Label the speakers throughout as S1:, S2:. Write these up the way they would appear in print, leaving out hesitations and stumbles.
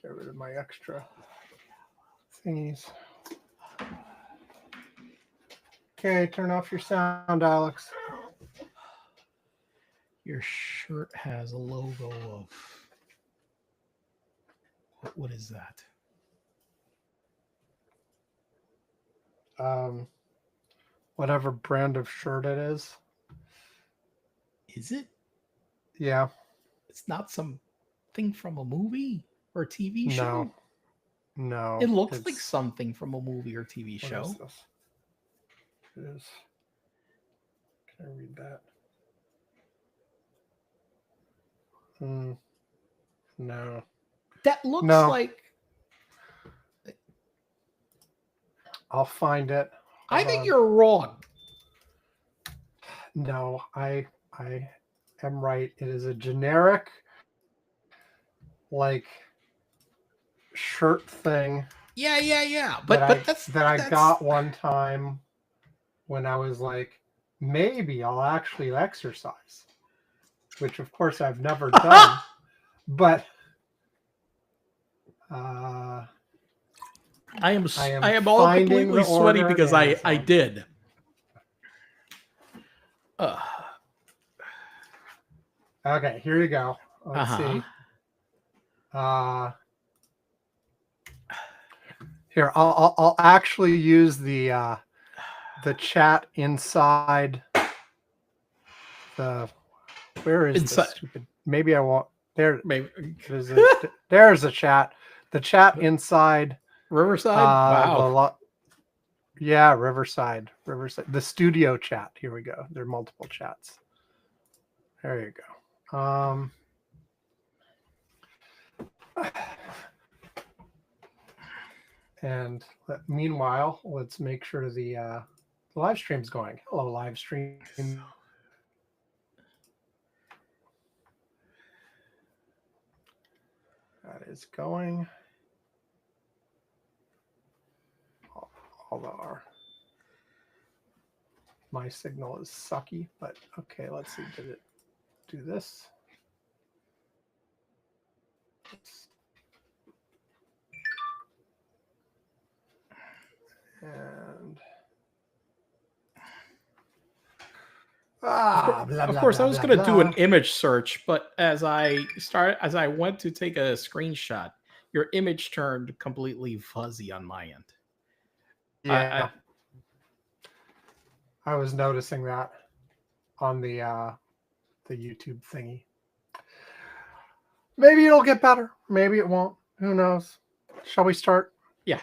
S1: Get rid of my extra thingies. Okay, turn off your sound, Alex.
S2: Your shirt has a logo of... What is that?
S1: Whatever brand of shirt it is.
S2: Is it?
S1: Yeah.
S2: It's not something from a movie or a TV show?
S1: No.
S2: It looks like something from a movie or TV show.
S1: What is this? It is. Can I read that? No.
S2: That looks like...
S1: I'll find it.
S2: I think you're wrong.
S1: No, I am right. It is a generic, like, shirt thing.
S2: Yeah.
S1: But I got one time when I was like, maybe I'll actually exercise, which of course I've never done. But
S2: I am all completely sweaty because I did.
S1: Okay, here you go. Let's see. Here, I'll actually use the chat inside the. Where is this stupid? Maybe I won't. There. Maybe there's a chat. The chat inside
S2: Riverside. Wow.
S1: Yeah, Riverside. The studio chat. Here we go. There are multiple chats. There you go. And meanwhile, let's make sure the live stream's going. Hello, live stream. That is going. Although my signal is sucky, but okay, let's see. Did it do this? And
S2: of course, I was going to do an image search, but as I went to take a screenshot, your image turned completely fuzzy on my end.
S1: Yeah, I was noticing that on the YouTube thingy. Maybe it'll get better. Maybe it won't. Who knows? Shall we start?
S2: Yeah.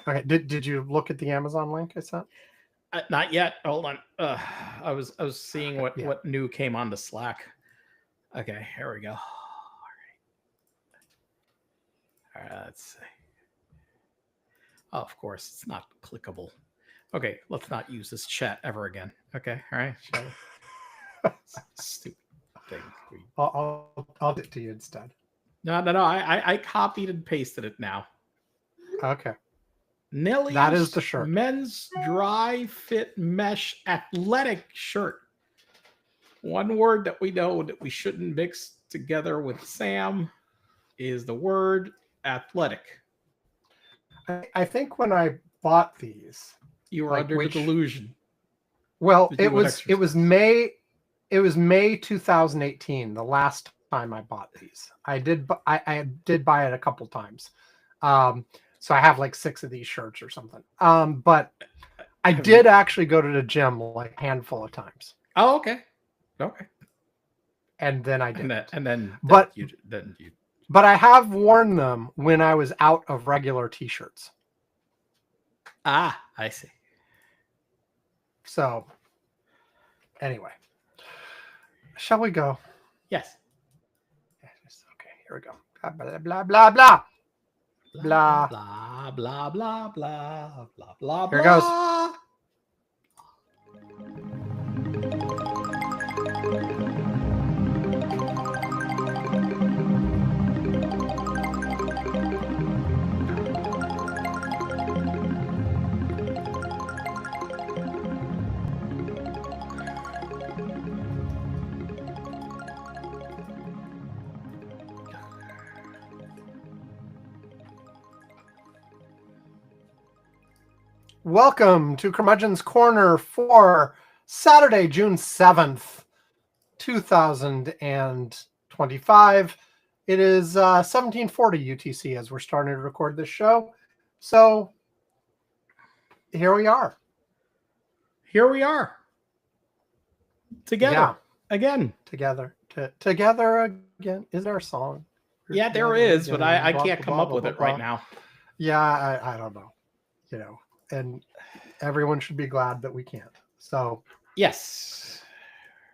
S1: Okay. Did you look at the Amazon link I sent?
S2: Not yet. Hold on. I was seeing what new came on the Slack. Okay, here we go. All right. Let's see. Oh, of course, it's not clickable. Okay, let's not use this chat ever again. Okay, all right. Stupid thing.
S1: I'll do it to you instead.
S2: No. I copied and pasted it now.
S1: Okay.
S2: Nelly's
S1: that is the shirt.
S2: Men's dry fit mesh athletic shirt. One word that we know that we shouldn't mix together with Sam is the word athletic.
S1: I think when I bought these,
S2: you were under the delusion.
S1: Well, it was May 2018, the last time I bought these. I did buy it a couple times. So I have like 6 of these shirts or something. But I did actually go to the gym like a handful of times.
S2: Oh, okay.
S1: And then I did.
S2: But
S1: I have worn them when I was out of regular t-shirts.
S2: Ah, I see.
S1: So, anyway, shall we go?
S2: Yes.
S1: Okay, here we go. Blah, blah, blah, blah, blah.
S2: Blah, blah, blah, blah, blah, blah, blah.
S1: Here it goes. Welcome to Curmudgeon's Corner for Saturday, June 7th, 2025. It is 1740 UTC as we're starting to record this show. So here we are.
S2: Here we are. Together.
S1: Yeah.
S2: Again.
S1: Together again. Is there a song?
S2: Yeah, there is, but I can't come up with it right now.
S1: Yeah, I don't know. You know, and everyone should be glad that we can't. So
S2: yes.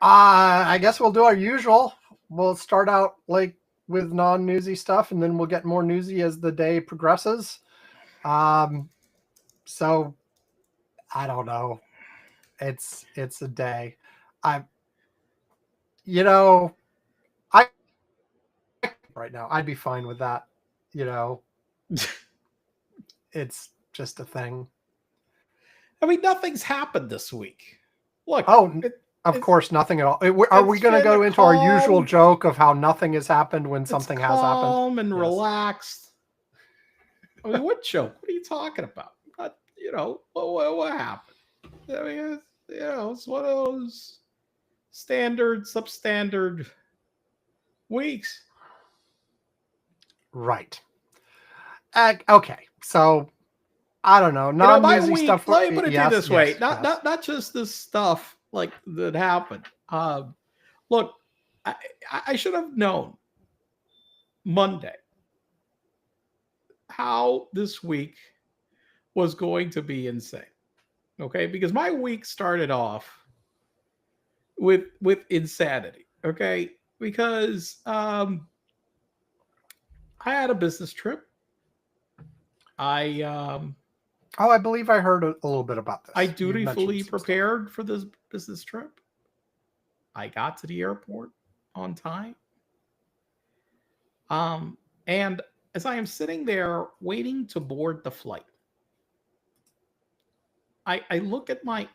S1: I guess we'll do our usual. We'll start out like with non-newsy stuff, and then we'll get more newsy as the day progresses. So I don't know. It's a day. Right now I'd be fine with that. It's just a thing.
S2: I mean, nothing's happened this week. Look.
S1: Of course, nothing at all. Are we going to go into our usual joke of how nothing has happened when something has happened?
S2: Calm and relaxed. I mean, what joke? What are you talking about? But, what happened? I mean, it's one of those standard, substandard weeks.
S1: Right. Okay. So, I don't know. Non-newsy stuff.
S2: Let me put it this way. Not just this stuff like that happened. Look, I should have known Monday how this week was going to be insane. Okay, because my week started off with insanity. Okay, because I had a business trip. I
S1: believe I heard a little bit about this.
S2: I dutifully prepared for this business trip. I got to the airport on time. And as I am sitting there waiting to board the flight, I look at my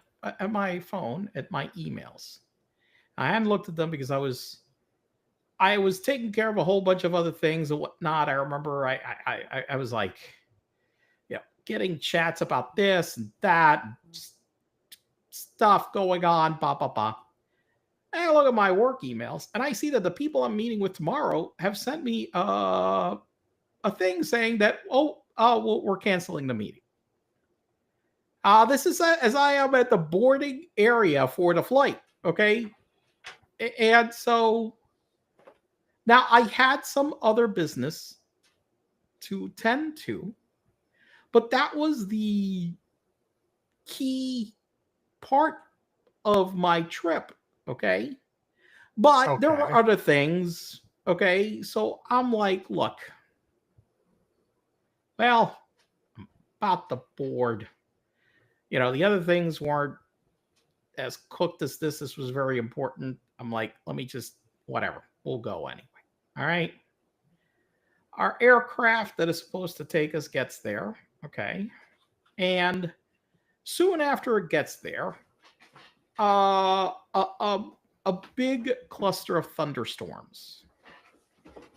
S2: phone, at my emails. I hadn't looked at them because I was taking care of a whole bunch of other things and whatnot. I remember I was like, getting chats about this and that, stuff going on, blah, blah, blah. And I look at my work emails and I see that the people I'm meeting with tomorrow have sent me a thing saying that, we're canceling the meeting. This is as I am at the boarding area for the flight. Okay. And so now I had some other business to tend to, but that was the key part of my trip, okay? But there were other things, okay? So I'm like, look, well, I'm about to board. The other things weren't as cooked as this. This was very important. I'm like, let me just, whatever. We'll go anyway. All right? Our aircraft that is supposed to take us gets there. Okay. And soon after it gets there, a big cluster of thunderstorms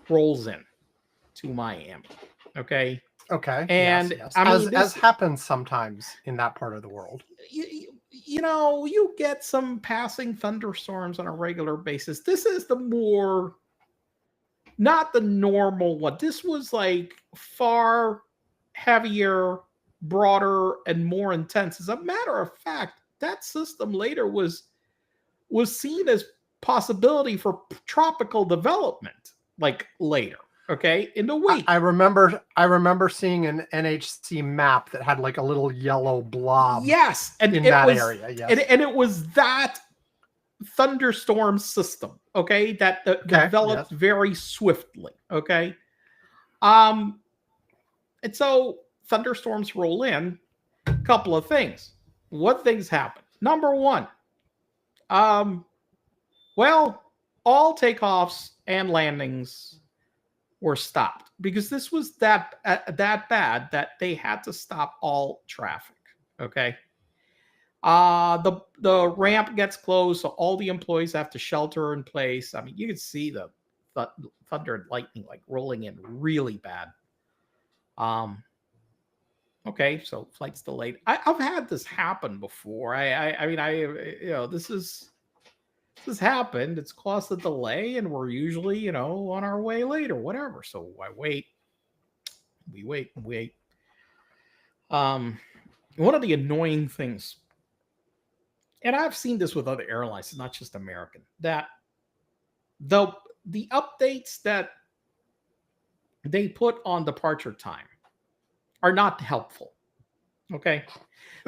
S2: rolls in to Miami. Okay.
S1: Okay.
S2: And
S1: yes. I mean, as happens sometimes in that part of the world.
S2: You get some passing thunderstorms on a regular basis. This is not the normal one. This was like far heavier, broader, and more intense. As a matter of fact, that system later was seen as possibility for tropical development, like later. Okay, in the week.
S1: I remember seeing an NHC map that had like a little yellow blob.
S2: Yes, and
S1: in that area. Yes,
S2: and it was that thunderstorm system. Okay, that developed very swiftly. Okay, and so thunderstorms roll in. A couple of things. What things happen? Number one, all takeoffs and landings were stopped because this was that bad that they had to stop all traffic. Okay. The ramp gets closed, so all the employees have to shelter in place. I mean, you can see the thunder and lightning like rolling in really bad. Okay, so flight's delayed. I've had this happen before. I mean, this has happened. It's caused a delay, and we're usually, on our way late or whatever. So I wait. We wait. Um, One of the annoying things, and I've seen this with other airlines, it's not just American, that the the updates that they put on departure time are not helpful. Okay.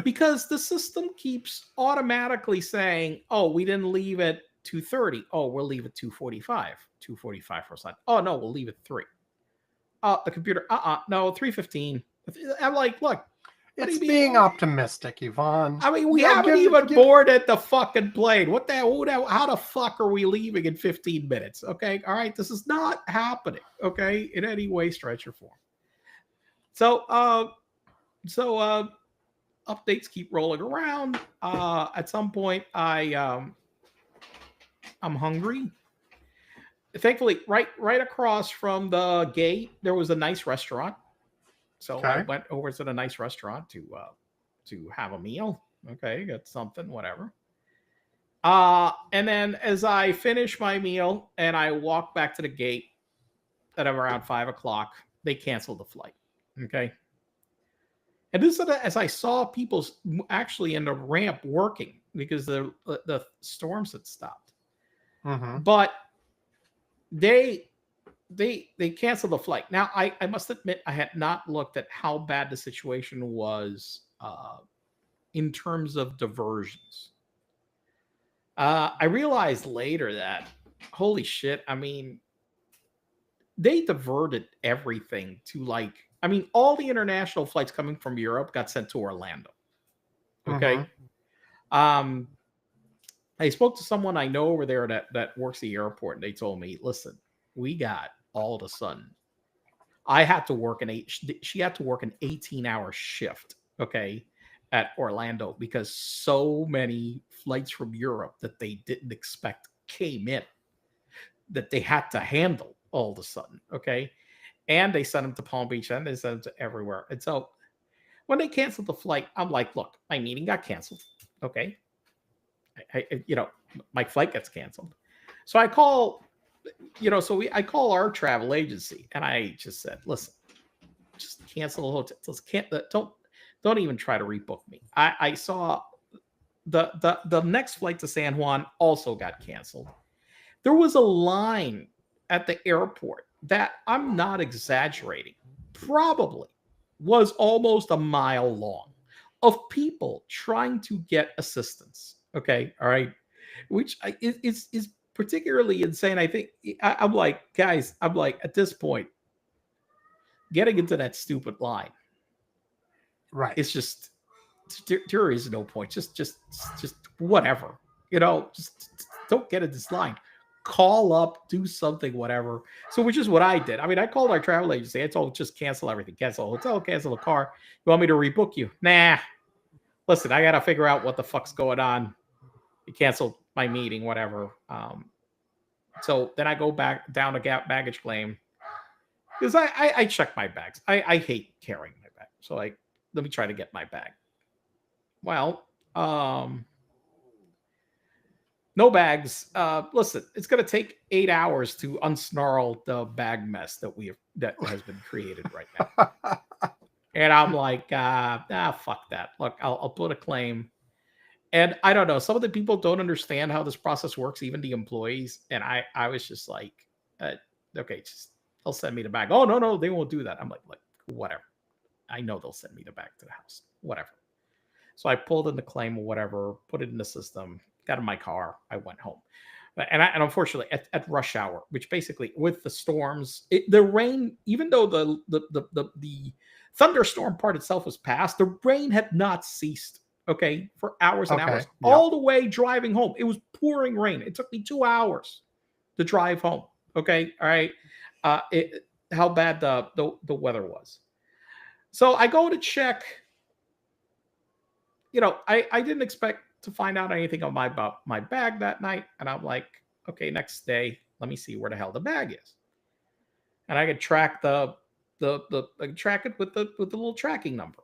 S2: Because the system keeps automatically saying, oh, we didn't leave at 2:30. Oh, we'll leave at 2:45. 2:45 for a Oh, no, we'll leave at 3. The computer, no, 3:15. I'm like, look, what do
S1: It's
S2: you
S1: being
S2: mean?
S1: optimistic, Yvonne.
S2: I mean, we haven't even boarded the fucking plane. What the hell? How the fuck are we leaving in 15 minutes? Okay. All right. This is not happening. Okay. In any way, stretch, or form. So, updates keep rolling around. At some point, I'm hungry. Thankfully, right across from the gate, there was a nice restaurant. So I went over to the nice restaurant to have a meal. Okay, got something, whatever. And then as I finish my meal and I walk back to the gate at around 5 o'clock, they canceled the flight. Okay. And this is as I saw people actually in the ramp working because the storms had stopped.
S1: Mm-hmm.
S2: But they canceled the flight. Now I must admit I had not looked at how bad the situation was in terms of diversions. I realized later that holy shit, I mean, they diverted everything to all the international flights coming from Europe got sent to Orlando. Okay.
S1: Mm-hmm.
S2: I spoke to someone I know over there that works the airport, and they told me, listen, we got all of a sudden. I had to work she had to work an 18-hour shift, okay, at Orlando because so many flights from Europe that they didn't expect came in that they had to handle all of a sudden, okay? And they sent them to Palm Beach and they sent them to everywhere. And so when they canceled the flight, I'm like, look, my meeting got canceled, okay? My flight gets canceled. So I call, I call our travel agency and I just said, listen, just cancel the hotel. Just don't even try to rebook me. I saw the next flight to San Juan also got canceled. There was a line at the airport that I'm not exaggerating, probably was almost a mile long of people trying to get assistance. Okay, all right, which is particularly insane. I think I'm like, guys, I'm like at this point, getting into that stupid line,
S1: Right.
S2: it's just there is no point. Just whatever, just don't get in this line. Call up, do something, whatever. So, which is what I did. I mean, I called our travel agency. I told just cancel everything, cancel the hotel, cancel the car. You want me to rebook you? Nah. Listen, I gotta figure out what the fuck's going on. You canceled my meeting, whatever. So then I go back down to baggage claim because I check my bags. I hate carrying my bag, so let me try to get my bag. Well, no bags. Listen, it's going to take 8 hours to unsnarl the bag mess that has been created right now. And I'm like, fuck that. Look, I'll put a claim. And I don't know. Some of the people don't understand how this process works, even the employees. And I was just like, okay, just they'll send me the bag. Oh no, they won't do that. I'm like, whatever. I know they'll send me the bag to the house. Whatever. So I pulled in the claim or whatever, put it in the system, got in my car, I went home. And unfortunately, at rush hour, which basically with the storms, the rain, even though the thunderstorm part itself was past, the rain had not ceased. Okay, for hours and hours, all the way driving home. It was pouring rain. It took me 2 hours to drive home. Okay, all right. How bad the weather was. So I go to check. I didn't expect to find out anything about my bag that night. And I'm like, okay, next day, let me see where the hell the bag is. And I could track I could track it with the little tracking number.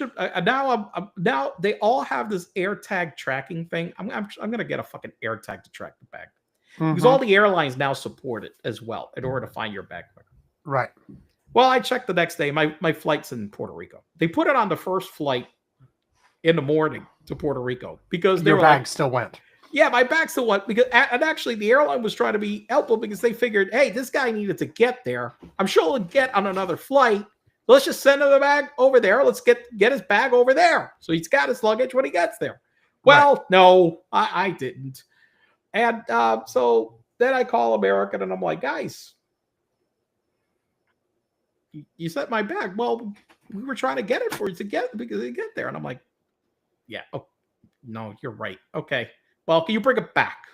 S2: Now they all have this AirTag tracking thing. I'm gonna get a fucking AirTag to track the bag because all the airlines now support it as well in order to find your bag quicker.
S1: Right.
S2: Well, I checked the next day. My flight's in Puerto Rico. They put it on the first flight in the morning to Puerto Rico because
S1: your bag still went.
S2: Yeah, my bag still went because, and actually the airline was trying to be helpful because they figured, hey, this guy needed to get there. I'm sure he'll get on another flight. Let's just send him the bag over there. Let's get his bag over there. So he's got his luggage when he gets there. Well, no, I didn't. And so then I call American and I'm like, guys, you sent my bag. Well, we were trying to get it for you because they get there. And I'm like, yeah, oh, no, you're right. Okay. Well, can you bring it back?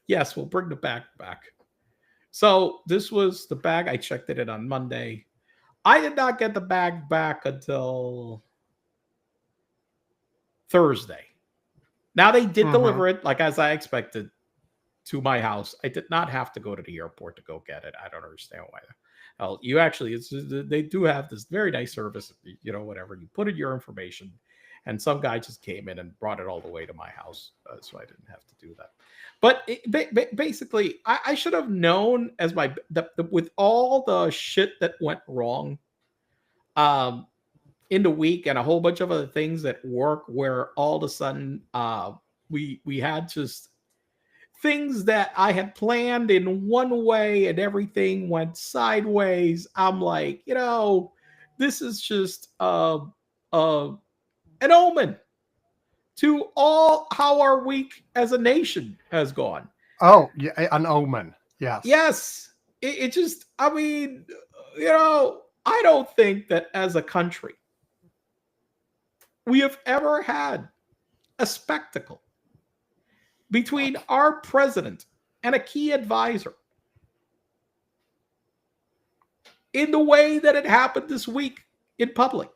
S2: Yes, we'll bring the bag back. So this was the bag. I checked it in on Monday. I did not get the bag back until Thursday. Now they did deliver it, like as I expected, to my house. I did not have to go to the airport to go get it. I don't understand why. Hell, you actually, they do have this very nice service. You know, whatever you put in your information, and some guy just came in and brought it all the way to my house, so I didn't have to do that. But basically, I should have known as with all the shit that went wrong in the week and a whole bunch of other things at work where all of a sudden we had just things that I had planned in one way and everything went sideways. I'm like, this is just an omen to all how our week as a nation has gone.
S1: Oh, yeah, an omen. Yes.
S2: Yes. It just, I mean, I don't think that as a country we have ever had a spectacle between our president and a key advisor in the way that it happened this week in public.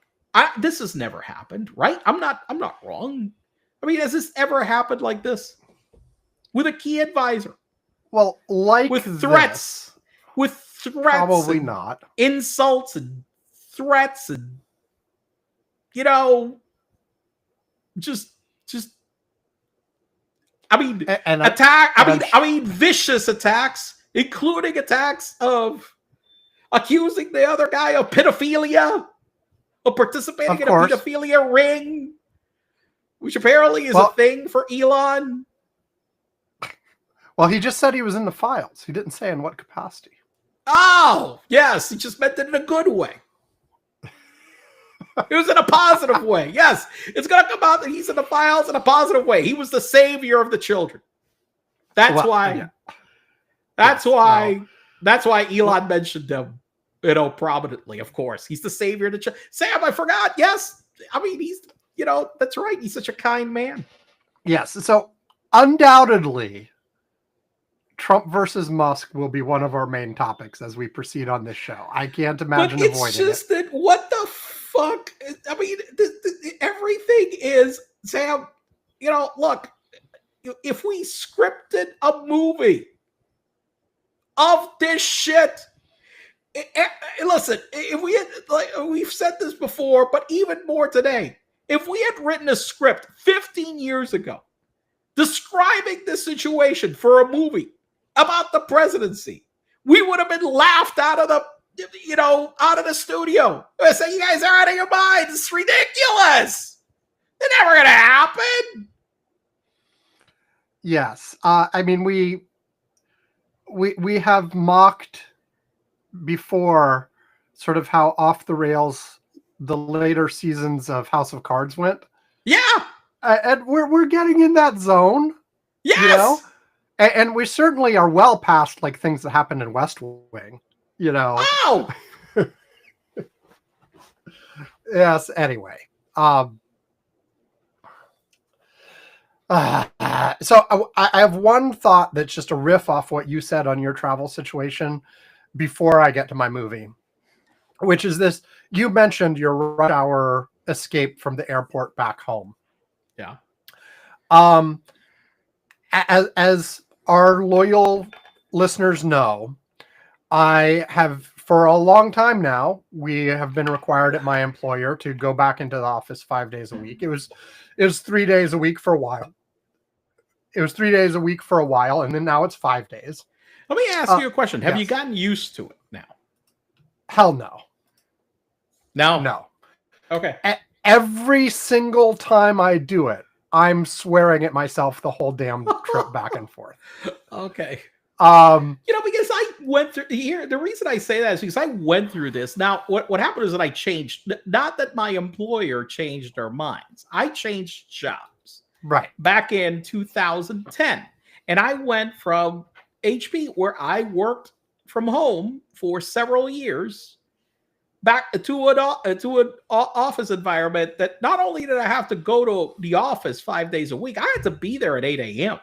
S2: This has never happened, right? I'm not wrong. I mean, has this ever happened like this with a key advisor?
S1: Well,
S2: with threats,
S1: probably not.
S2: Insults and threats, and just. I mean, I mean, vicious attacks, including attacks of accusing the other guy of pedophilia, of participating in a pedophilia ring, which apparently is a thing for Elon.
S1: Well, he just said he was in the files. He didn't say in what capacity.
S2: Oh, yes. He just meant it in a good way. It was in a positive way. Yes. It's going to come out that he's in the files in a positive way. He was the savior of the children. That's why. Yeah. That's why Elon mentioned him, prominently, of course. He's the savior of the children. Sam, I forgot. Yes. I mean, he's, that's right. He's such a kind man.
S1: Yes. So undoubtedly, Trump versus Musk will be one of our main topics as we proceed on this show. I can't imagine avoiding it.
S2: It's just that what the fuck? I mean, everything is, Sam, look, if we scripted a movie of this shit, listen, if we had, we've said this before, but even more today, if we had written a script 15 years ago describing this situation for a movie about the presidency, we would have been laughed out of the studio. I say, you guys are out of your minds. It's ridiculous. It's never going to happen.
S1: Yes. I mean, we have mocked before sort of how off the rails the later seasons of House of Cards went.
S2: Yeah.
S1: And we're getting in that zone.
S2: Yes.
S1: And we certainly are well past like things that happened in West Wing,
S2: Oh.
S1: Yes. Anyway. So I have one thought that's just a riff off what you said on your travel situation before I get to my movie, which is this. You mentioned your rush hour escape from the airport back home.
S2: Yeah.
S1: As our loyal listeners know, I have for a long time now, we have been required at my employer to go back into the office 5 days a week. It was 3 days a week for a while. And then now it's 5 days.
S2: Let me ask you a question. Have you
S1: yes.
S2: gotten used to it now?
S1: Hell no.
S2: No. Okay.
S1: Every single time I do it, I'm swearing at myself the whole damn trip back and forth.
S2: Okay.
S1: Because
S2: I went through here. The reason I say that is because I went through this. Now, what happened is that I changed. Not that my employer changed their minds. I changed jobs.
S1: Right.
S2: Back in 2010. And I went from HP, where I worked from home for several years, back to an office environment that not only did I have to go to the office 5 days a week, I had to be there at 8 a.m.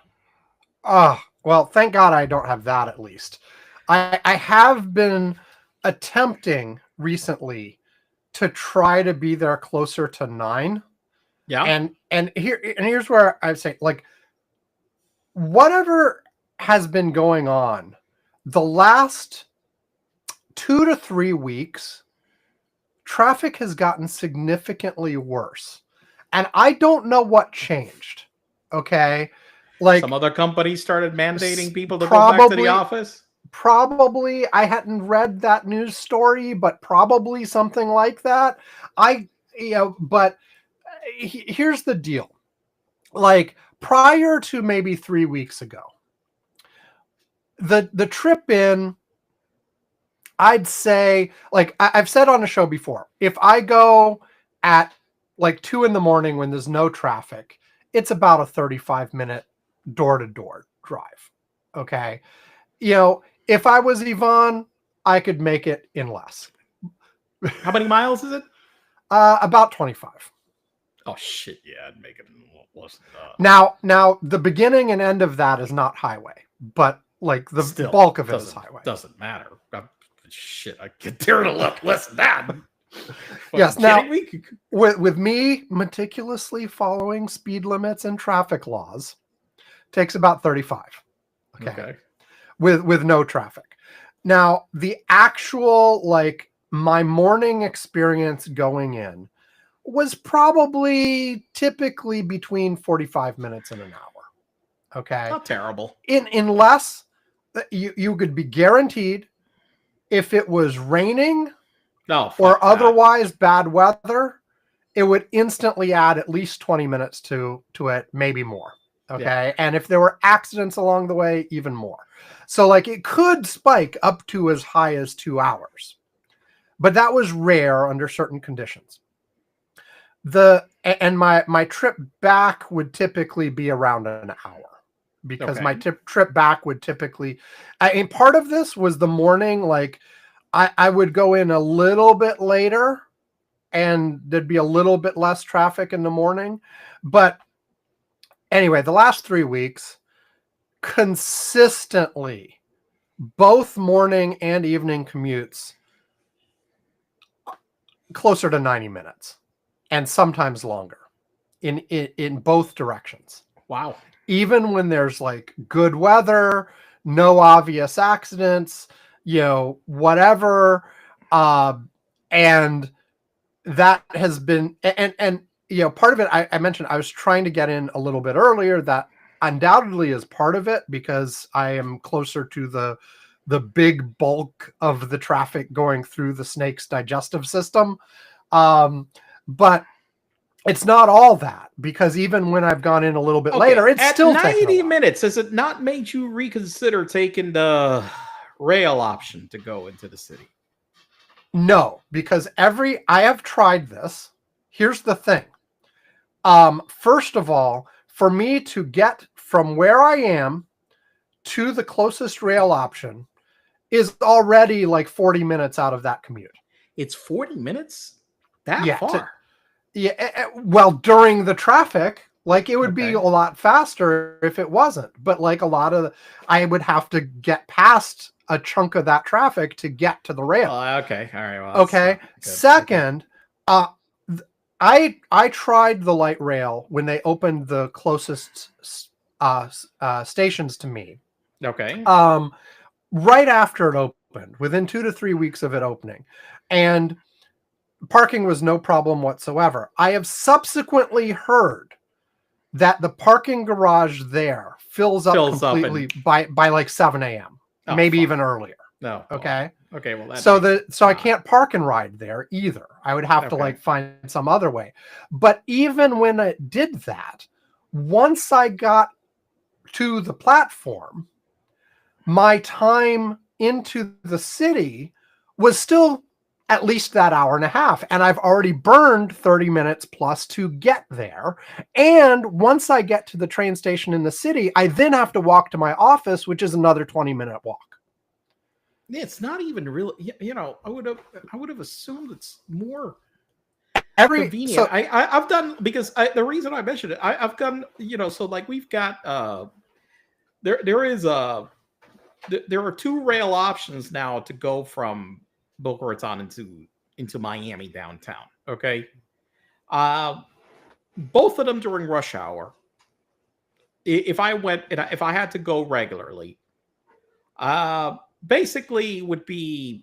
S1: Well, thank God I don't have that, at least. I have been attempting recently to try to be there closer to 9.
S2: Yeah.
S1: And here's where I say, like, whatever has been going on the last 2 to 3 weeks, traffic has gotten significantly worse. And I don't know what changed. Okay. Like,
S2: some other companies started mandating people to go back to the office.
S1: Probably. I hadn't read that news story, but probably something like that. But here's the deal. Like, prior to maybe 3 weeks ago, the trip in, I'd say, like I've said on a show before, if I go at like 2 a.m. when there's no traffic, it's about a 35-minute door-to-door drive. Okay. If I was Yvonne, I could make it in less.
S2: How many miles is it?
S1: About 25.
S2: Oh shit! Yeah, I'd make it less than that.
S1: Now the beginning and end of that is not highway, but like the bulk of it is highway.
S2: Doesn't matter. Shit, I get there to look less than that.
S1: Yes. Now, with me meticulously following speed limits and traffic laws, takes about 35. Okay. With no traffic. Now, the actual, like, my morning experience going in was probably typically between 45 minutes and an hour. Okay.
S2: Not terrible.
S1: Unless you could be guaranteed, if it was raining or otherwise bad weather, it would instantly add at least 20 minutes to it, maybe more. Okay. Yeah. And if there were accidents along the way, even more. So, like, it could spike up to as high as 2 hours, but that was rare under certain conditions. My trip back would typically be around an hour, because my trip back would typically, and part of this was the morning. Like, I would go in a little bit later and there'd be a little bit less traffic in the morning. But anyway, the last 3 weeks, consistently, both morning and evening commutes, closer to 90 minutes and sometimes longer in both directions.
S2: Wow.
S1: Even when there's like good weather, no obvious accidents, whatever. And that has been, and part of it, I mentioned I was trying to get in a little bit earlier. That undoubtedly is part of it, because I am closer to the big bulk of the traffic going through the snake's digestive system. But it's not all that, because even when I've gone in a little bit later, it's still
S2: 90 minutes. Has it not made you reconsider taking the rail option to go into the city?
S1: No, because I have tried this. Here's the thing. First of all, for me to get from where I am to the closest rail option is already like 40 minutes out of that commute.
S2: It's 40 minutes? That far?
S1: Well, during the traffic, like, it would be a lot faster if it wasn't. But like, I would have to get past a chunk of that traffic to get to the rail.
S2: Okay. All right. Well,
S1: okay. Second, I tried the light rail when they opened the closest stations to me.
S2: Okay.
S1: Right after it within 2 to 3 weeks of it opening. And parking was no problem whatsoever. I have subsequently heard that the parking garage there fills up completely by like 7 a.m. Maybe even earlier.
S2: No.
S1: Okay.
S2: Okay. Well,
S1: so I can't park and ride there either. I would have to like find some other way. But even when it did that, once I got to the platform, my time into the city was still at least that hour and a half. And I've already burned 30 minutes plus to get there. And once I get to the train station in the city, I then have to walk to my office, which is another 20-minute walk.
S2: It's not even really, I would have assumed it's more convenient.
S1: So,
S2: I've done, because the reason I mentioned it, I've done, so like we've got, there are 2 rail options now to go from Boca Raton into Miami downtown. Okay. Both of them during rush hour. If I had to go regularly, basically would be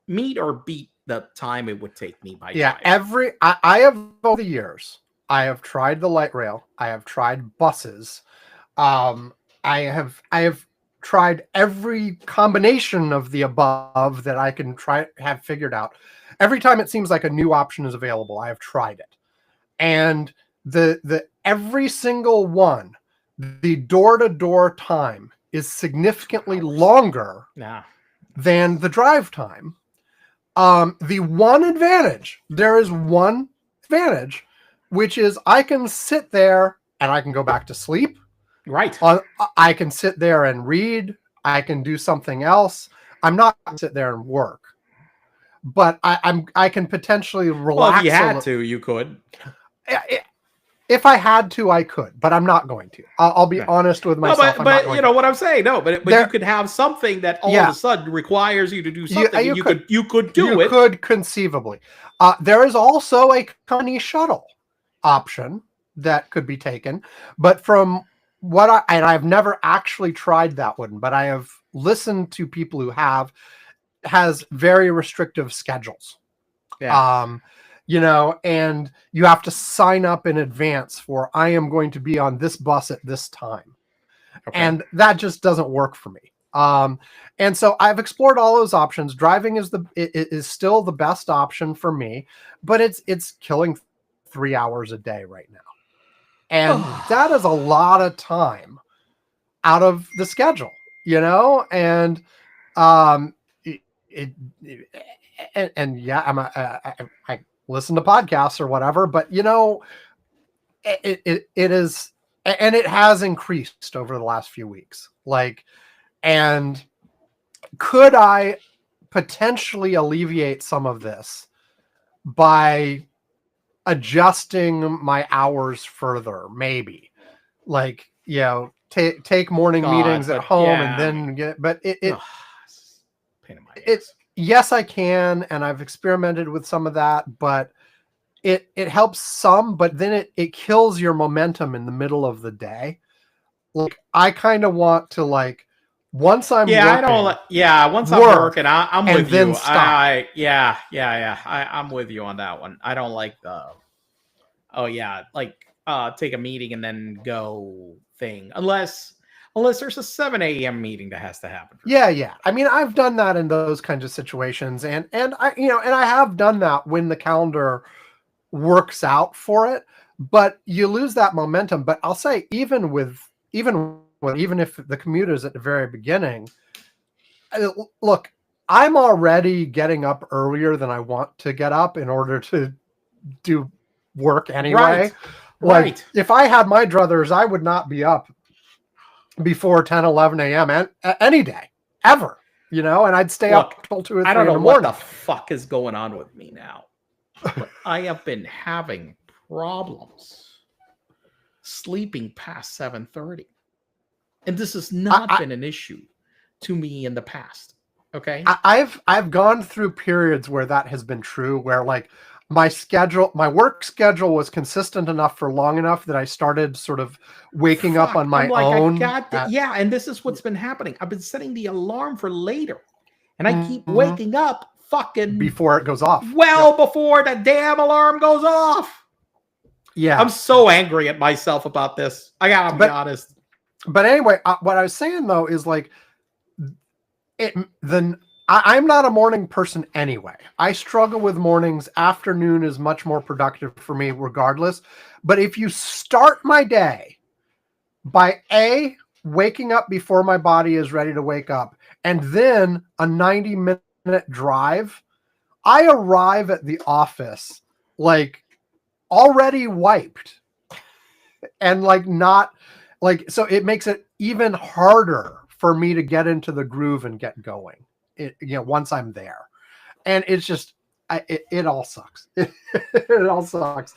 S2: meet or beat the time it would take me by drive.
S1: I have over the years, I have tried the light rail. I have tried buses. I have tried every combination of the above that I can have figured out. Every time it seems like a new option is available, I have tried it. And the every single one, the door-to-door time is significantly longer than the drive time. There is one advantage, which is I can sit there and I can go back to sleep.
S2: Right.
S1: I can sit there and read. I can do something else. I'm not going to sit there and work, but I can potentially relax.
S2: Well, if you had to, you could.
S1: If I had to, I could, but I'm not going to. I'll be honest with myself.
S2: But you know what I'm saying? No, but you could have something that all of a sudden requires you to do something. You could do it. You
S1: could conceivably. There is also a company shuttle option that could be taken, but from I've never actually tried that one, but I have listened to people who has very restrictive schedules.
S2: Yeah.
S1: And you have to sign up in advance for, I am going to be on this bus at this time. Okay. And that just doesn't work for me. And so I've explored all those options. Driving is still the best option for me, but it's killing 3 hours a day right now. And that is a lot of time out of the schedule, and I listen to podcasts or whatever, but it is, and it has increased over the last few weeks. And could I potentially alleviate some of this by adjusting my hours further? Maybe, take morning meetings at home and then get. But pain in my ass. Yes, I can, and I've experimented with some of that, but it helps some. But then it kills your momentum in the middle of the day. I kind of want to once I'm working,
S2: once I'm working, I'm with you.
S1: Then stop.
S2: I'm with you on that one. I don't like take a meeting and then go thing unless there's a 7 a.m. meeting that has to happen.
S1: Yeah. I mean, I've done that in those kinds of situations, and I have done that when the calendar works out for it, but you lose that momentum. But I'll say even if the commute is at the very beginning, look, I'm already getting up earlier than I want to get up in order to do work anyway.
S2: Right.
S1: If I had my druthers, I would not be up before 10, 11 a.m. Any day, ever, and I'd stay up till 2 or 3
S2: I don't know
S1: in the morning.
S2: What the fuck is going on with me now, but I have been having problems sleeping past 7:30. And this has not been an issue to me in the past. Okay.
S1: I've gone through periods where that has been true, where my work schedule was consistent enough for long enough that I started sort of waking up on my own.
S2: And this is what's been happening. I've been setting the alarm for later, And I keep waking up fucking
S1: before it goes off.
S2: Before the damn alarm goes off.
S1: Yeah.
S2: I'm so angry at myself about this. I gotta be honest.
S1: But anyway, what I was saying though is like, I'm not a morning person anyway. I struggle with mornings. Afternoon is much more productive for me regardless. But if you start my day by waking up before my body is ready to wake up, and then a 90-minute drive, I arrive at the office like already wiped and like not like, so it makes it even harder for me to get into the groove and get going. Once I'm there, and it's just, it all sucks. It all sucks.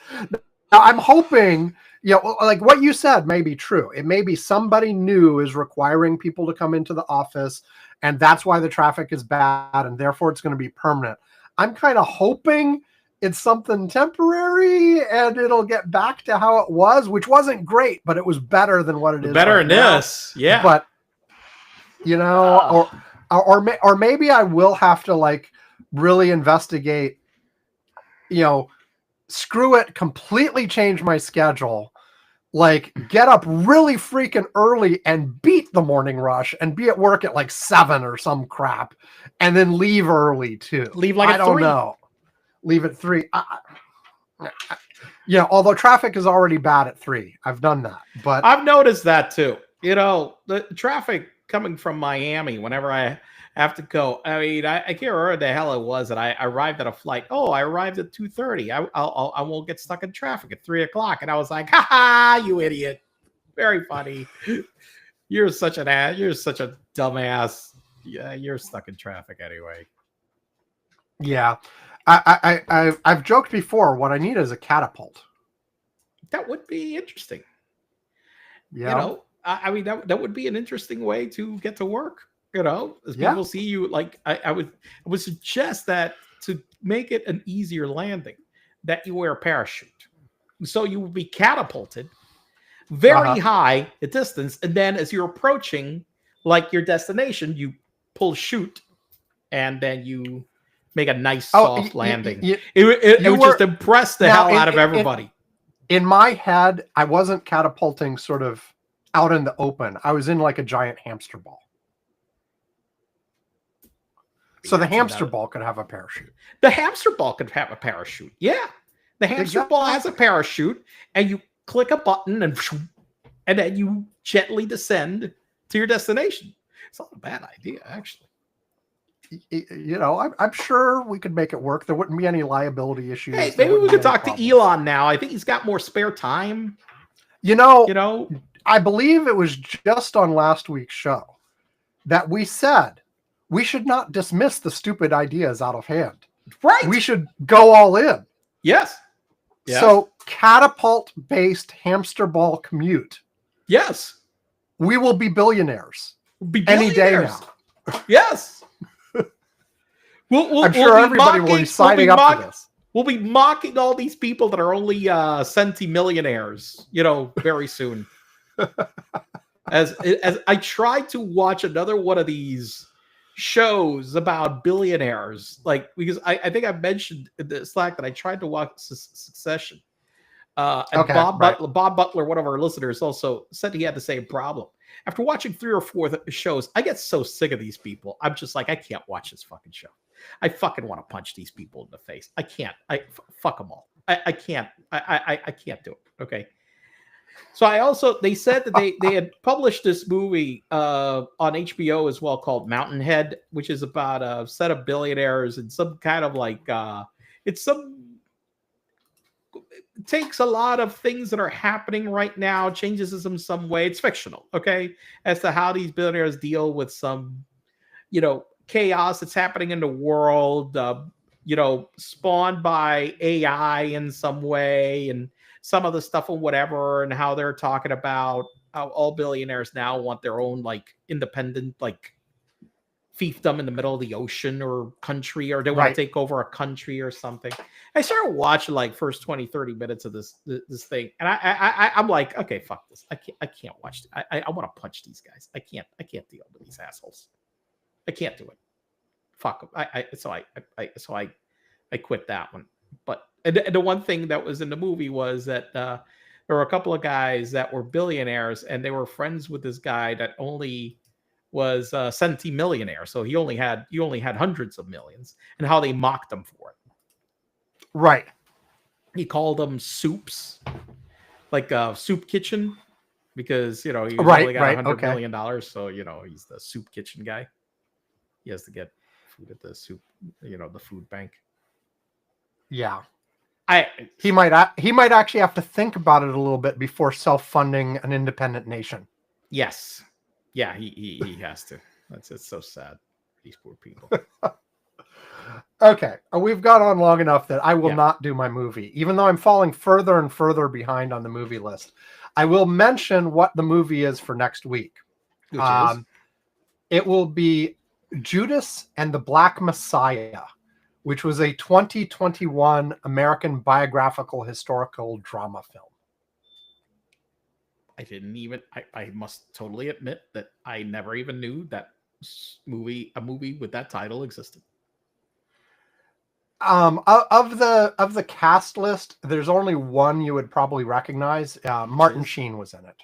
S1: Now I'm hoping, like what you said may be true. It may be somebody new is requiring people to come into the office, and that's why the traffic is bad, and therefore it's going to be permanent. I'm kind of hoping it's something temporary and it'll get back to how it was, which wasn't great, but it was better than what it is.
S2: Better than this, yeah.
S1: But or maybe I will have to like really investigate, screw it, completely change my schedule, like get up really freaking early and beat the morning rush and be at work at like 7 or some crap, and then leave early too.
S2: Leave like
S1: I don't know. Leave at 3. Although traffic is already bad at 3. I've done that, but
S2: I've noticed that too. The traffic coming from Miami, whenever I have to go, I mean, I can't remember what the hell it was that I arrived at a flight. Oh, I arrived at 2:30. I won't get stuck in traffic at 3:00. And I was like, ha ha, you idiot. Very funny. You're such an ass. You're such a dumbass. Yeah, you're stuck in traffic anyway.
S1: Yeah. I've joked before, what I need is a catapult.
S2: That would be interesting.
S1: Yeah.
S2: I mean, that would be an interesting way to get to work, as people see you. Like I would suggest that to make it an easier landing, that you wear a parachute. So you would be catapulted very high a distance. And then as you're approaching like your destination, you pull chute and then you make a nice soft landing. It would just impress the hell out of everybody.
S1: In my head, I wasn't catapulting sort of out in the open. I was in like a giant hamster ball. So the hamster ball could have a parachute.
S2: The hamster ball could have a parachute. Yeah. The hamster ball has a parachute, and you click a button and then you gently descend to your destination. It's not a bad idea, actually.
S1: I'm sure we could make it work. There wouldn't be any liability issues.
S2: Hey, maybe we could talk to Elon now. I think he's got more spare time.
S1: I believe it was just on last week's show that we said we should not dismiss the stupid ideas out of hand.
S2: Right.
S1: We should go all in.
S2: Yes.
S1: So catapult-based hamster ball commute.
S2: Yes.
S1: We will be billionaires. Any day now.
S2: Yes.
S1: I'm sure everybody will be signing up for this.
S2: We'll be mocking all these people that are only centimillionaires, very soon. As I tried to watch another one of these shows about billionaires, like, because I think I mentioned in the Slack that I tried to watch Succession. And Bob Butler, one of our listeners, also said he had the same problem. After watching 3 or 4 shows, I get so sick of these people. I'm just like, I can't watch this fucking show. I fucking want to punch these people in the face. I can't. Fuck them all. I can't. I can't do it. Okay. So they said that they had published this movie on HBO as well called Mountainhead, which is about a set of billionaires and some kind of like it takes a lot of things that are happening right now, changes them in some way. It's fictional, okay, as to how these billionaires deal with some, chaos that's happening in the world, spawned by AI in some way, and some of the stuff or whatever, and how they're talking about how all billionaires now want their own like independent like fiefdom in the middle of the ocean or country, or they want to take over a country or something. I started watching like first 20, 30 minutes of this thing, and I'm like, okay, fuck this. I can't watch it. I want to punch these guys. I can't deal with these assholes. I can't do it. fuck. I quit that one. But and the one thing that was in the movie was that there were a couple of guys that were billionaires, and they were friends with this guy that only was a centimillionaire. So he only had hundreds of millions, and how they mocked him for it.
S1: Right.
S2: He called them soups, like a soup kitchen, because he only got $100 million. So he's the soup kitchen guy. He has to get food at the soup, the food bank.
S1: Yeah. He might actually have to think about it a little bit before self-funding an independent nation.
S2: Yes. Yeah, he has to. It's so sad. These poor people.
S1: Okay, we've got on long enough that I will not do my movie, even though I'm falling further and further behind on the movie list. I will mention what the movie is for next week.
S2: Which is?
S1: It will be Judas and the Black Messiah, which was a 2021 American biographical historical drama film.
S2: I must totally admit that I never even knew that a movie with that title existed.
S1: Of the cast list, there's only one you would probably recognize. Martin Sheen was in it.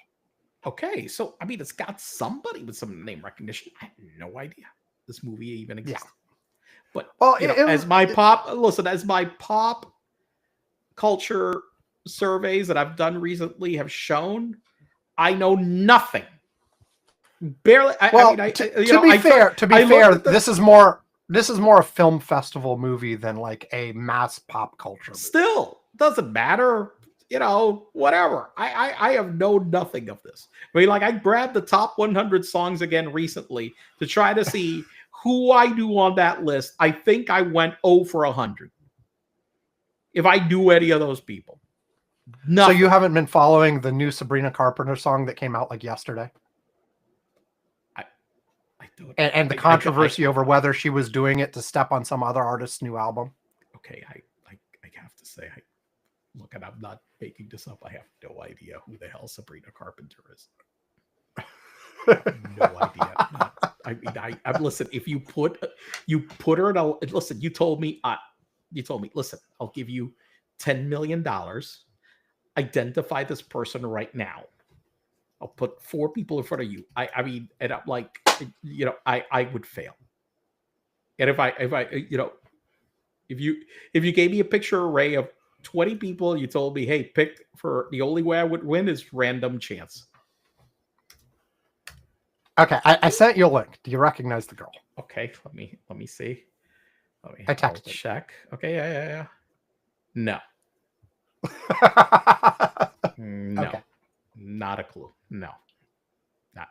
S2: Okay, so it's got somebody with some name recognition. I had no idea this movie even existed. Yeah. But as my pop culture surveys that I've done recently have shown, I know nothing. Barely.
S1: To be fair, this is more a film festival movie than like a mass pop culture movie.
S2: Still, doesn't matter. Whatever. I have known nothing of this. I grabbed the top 100 songs again recently to try to see who I do on that list. I think I went 0 for 100. If I do any of those people. Nothing.
S1: So you haven't been following the new Sabrina Carpenter song that came out like yesterday?
S2: I don't.
S1: And the controversy over whether she was doing it to step on some other artist's new album.
S2: Okay, I have to say, look, and I'm not making this up. I have no idea who the hell Sabrina Carpenter is. No idea. I listen. If you put her in a listen, you told me. Listen, I'll give you $10 million. Identify this person right now. I'll put 4 people in front of you. And I'm like, I would fail. And if you gave me a picture array of 20 people, you told me, hey, pick for the only way I would win is random chance.
S1: Okay, I sent you a link. Do you recognize the girl?
S2: Okay, let me see.
S1: I texted.
S2: Check. Okay, yeah. No. No. Okay. Not a clue. No.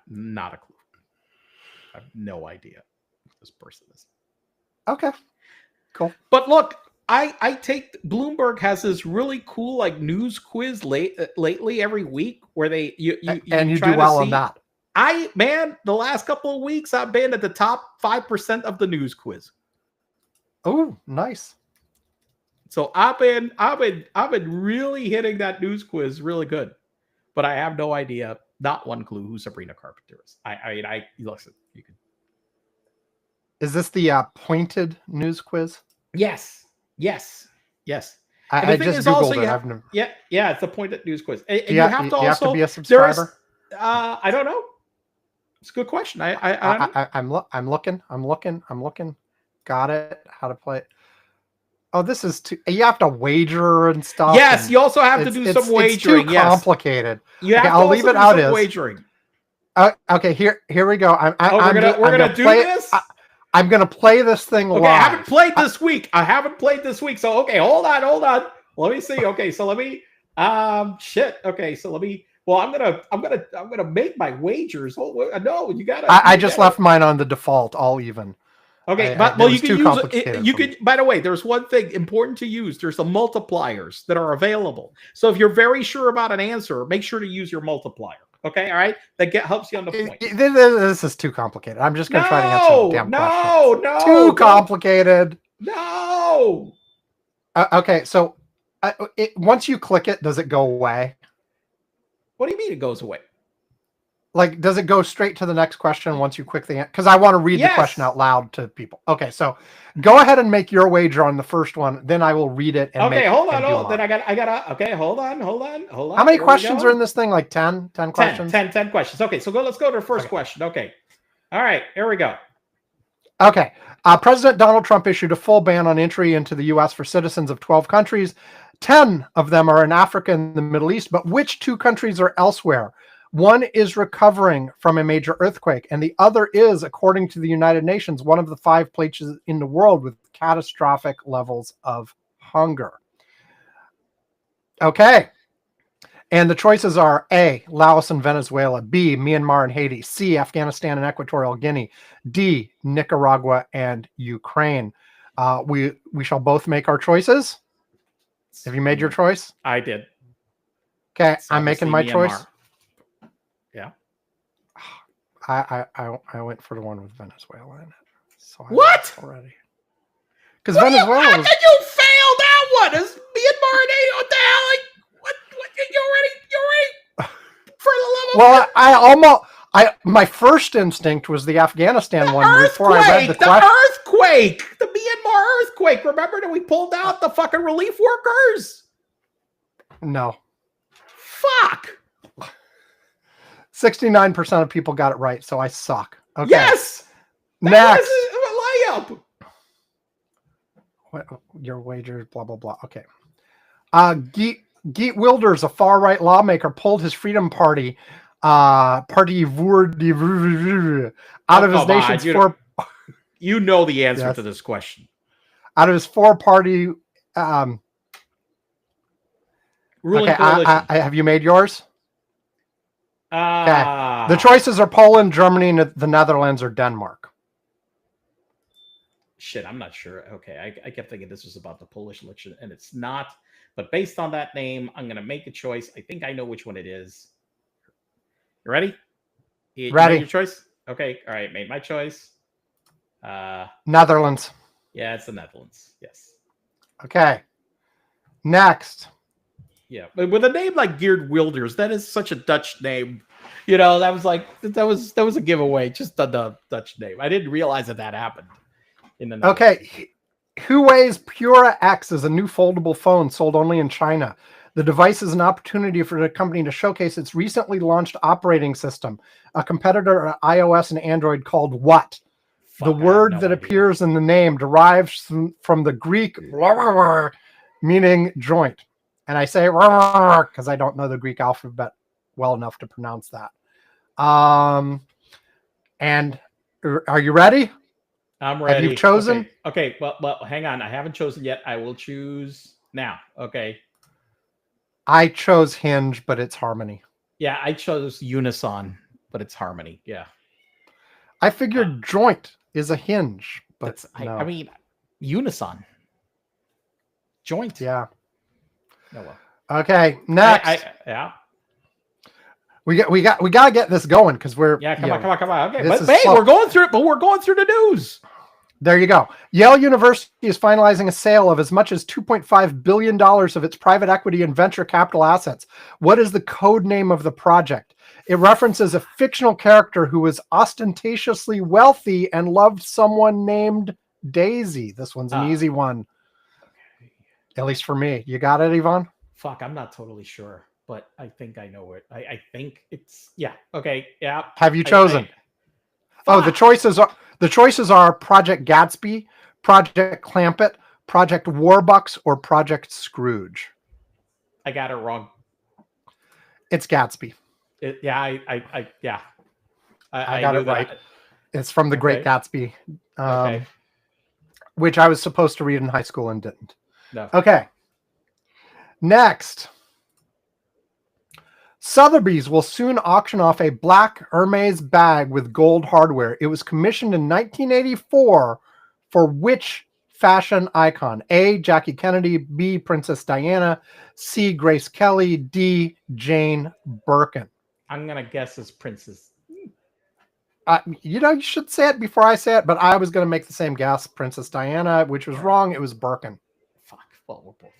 S2: Not a clue. I have no idea who this person is.
S1: Okay. Cool.
S2: But look, I take Bloomberg has this really cool like news quiz lately every week where they you
S1: do well on that.
S2: The last couple of weeks I've been at the top 5% of the news quiz.
S1: Oh, nice.
S2: So I've been really hitting that news quiz really good, but I have no idea, not one clue who Sabrina Carpenter is. I listen. You can.
S1: Is this the pointed news quiz?
S2: Yes.
S1: I just Googled it.
S2: Yeah, it's a pointed news quiz. And
S1: you have to be a subscriber.
S2: I don't know. It's a good question.
S1: I'm looking. Got it. How to play it. Oh, this is you have to wager and stuff.
S2: Yes, you also have to do some wagering.
S1: It's too complicated.
S2: I'll leave it out as wagering.
S1: Okay, here we go.
S2: We're gonna do this.
S1: I'm gonna play this thing live.
S2: I haven't played this week. So okay, hold on. Let me see. Okay, so let me. Okay, so let me. Well, I'm gonna make my wagers. No, you gotta.
S1: I just left mine on the default, all even.
S2: Okay, you can use it. You can. By the way, there's one thing important to use. There's the multipliers that are available. So if you're very sure about an answer, make sure to use your multiplier. Okay, all right. That helps you on the point.
S1: This is too complicated. I'm just gonna try to answer the damn question.
S2: No,
S1: too complicated.
S2: No.
S1: Okay, so once you click it, does it go away?
S2: What do you mean it goes away?
S1: Like, does it go straight to the next question once you quickly answer? Because I want to read the question out loud to people. Okay, so go ahead and make your wager on the first one. Then I will read it. And
S2: hold on. Then I got. Okay, hold on.
S1: How many questions are in this thing? Like 10? 10 questions?
S2: 10 questions. Okay, so let's go to the first question. Okay. All right, here we go.
S1: Okay. President Donald Trump issued a full ban on entry into the U.S. for citizens of 12 countries. 10 of them are in Africa and the Middle East, but which 2 countries are elsewhere? One is recovering from a major earthquake, and the other is, according to the United Nations, one of the 5 places in the world with catastrophic levels of hunger. Okay. And the choices are A, Laos and Venezuela, B, Myanmar and Haiti, C, Afghanistan and Equatorial Guinea, D, Nicaragua and Ukraine. We shall both make our choices. Have you made your choice?
S2: I did.
S1: Okay, I'm making my choice.
S2: Yeah.
S1: I went for the one with Venezuela in it. So
S2: what?
S1: Already. Because Venezuela was...
S2: You failed that one. Is Myanmar and Haiti? What the hell? What? You already? For the love of...
S1: Well, my first instinct was the Afghanistan one before I read the question.
S2: Earthquake! The Myanmar earthquake! Remember that we pulled out the fucking relief workers?
S1: No.
S2: Fuck!
S1: 69% of people got it right, so I suck. Okay.
S2: Yes!
S1: Next.
S2: Layup.
S1: What, your wagers, blah, blah, blah. Okay. Geert Wilders, a far-right lawmaker, pulled his Freedom Party Party out of his nation's four...
S2: You know the answer to this question.
S1: Out of his 4-party...
S2: ruling coalition.
S1: Have you made yours?
S2: Okay.
S1: The choices are Poland, Germany, the Netherlands, or Denmark.
S2: Shit, I'm not sure. Okay, I kept thinking this was about the Polish election, and it's not. But based on that name, I'm going to make a choice. I think I know which one it is. You ready?
S1: Ready.
S2: Made your choice? Okay, all right, made my choice.
S1: Netherlands.
S2: Yeah, it's the Netherlands. Yes.
S1: Okay. Next.
S2: Yeah, but with a name like Geert Wilders, that is such a Dutch name. You know, that was a giveaway, just the Dutch name. I didn't realize that happened. In the Netherlands.
S1: Okay. Huawei's Pura X is a new foldable phone sold only in China. The device is an opportunity for the company to showcase its recently launched operating system, a competitor to iOS and Android called what? The word that appears in the name derives from the Greek meaning joint. And I say because I don't know the Greek alphabet well enough to pronounce that. And are you ready?
S2: I'm ready.
S1: Have you chosen?
S2: Okay. Well, hang on. I haven't chosen yet. I will choose now. Okay.
S1: I chose Hinge, but it's Harmony.
S2: Yeah, I chose Unison, but it's Harmony. Yeah.
S1: I figured joint is a hinge, but no.
S2: I mean, Unison. Joint.
S1: Yeah.
S2: No, well.
S1: Okay. Next.
S2: Yeah.
S1: We got to get this going because we're
S2: come on. Okay, but we're going through it. But we're going through the news.
S1: There you go. Yale University is finalizing a sale of as much as $2.5 billion of its private equity and venture capital assets. What is the code name of the project? It references a fictional character who was ostentatiously wealthy and loved someone named Daisy. This one's an easy one. Okay. At least for me. You got it, Yvonne?
S2: Fuck, I'm not totally sure, but I think I know it. I think it's... Yeah. Okay. Yeah.
S1: Have you chosen? The choices are Project Gatsby, Project Clampett, Project Warbucks, or Project Scrooge.
S2: I got it wrong.
S1: It's Gatsby.
S2: I
S1: got it right. It's from The Great Gatsby, which I was supposed to read in high school and didn't.
S2: No.
S1: Okay. Next. Sotheby's will soon auction off a black Hermes bag with gold hardware. It was commissioned in 1984 for which fashion icon? A, Jackie Kennedy, B, Princess Diana, C, Grace Kelly, D, Jane Birkin.
S2: I'm going to guess it's Princess.
S1: You should say it before I say it, but I was going to make the same guess, Princess Diana, which was wrong. It was Birkin.
S2: Fuck. Well, we're both.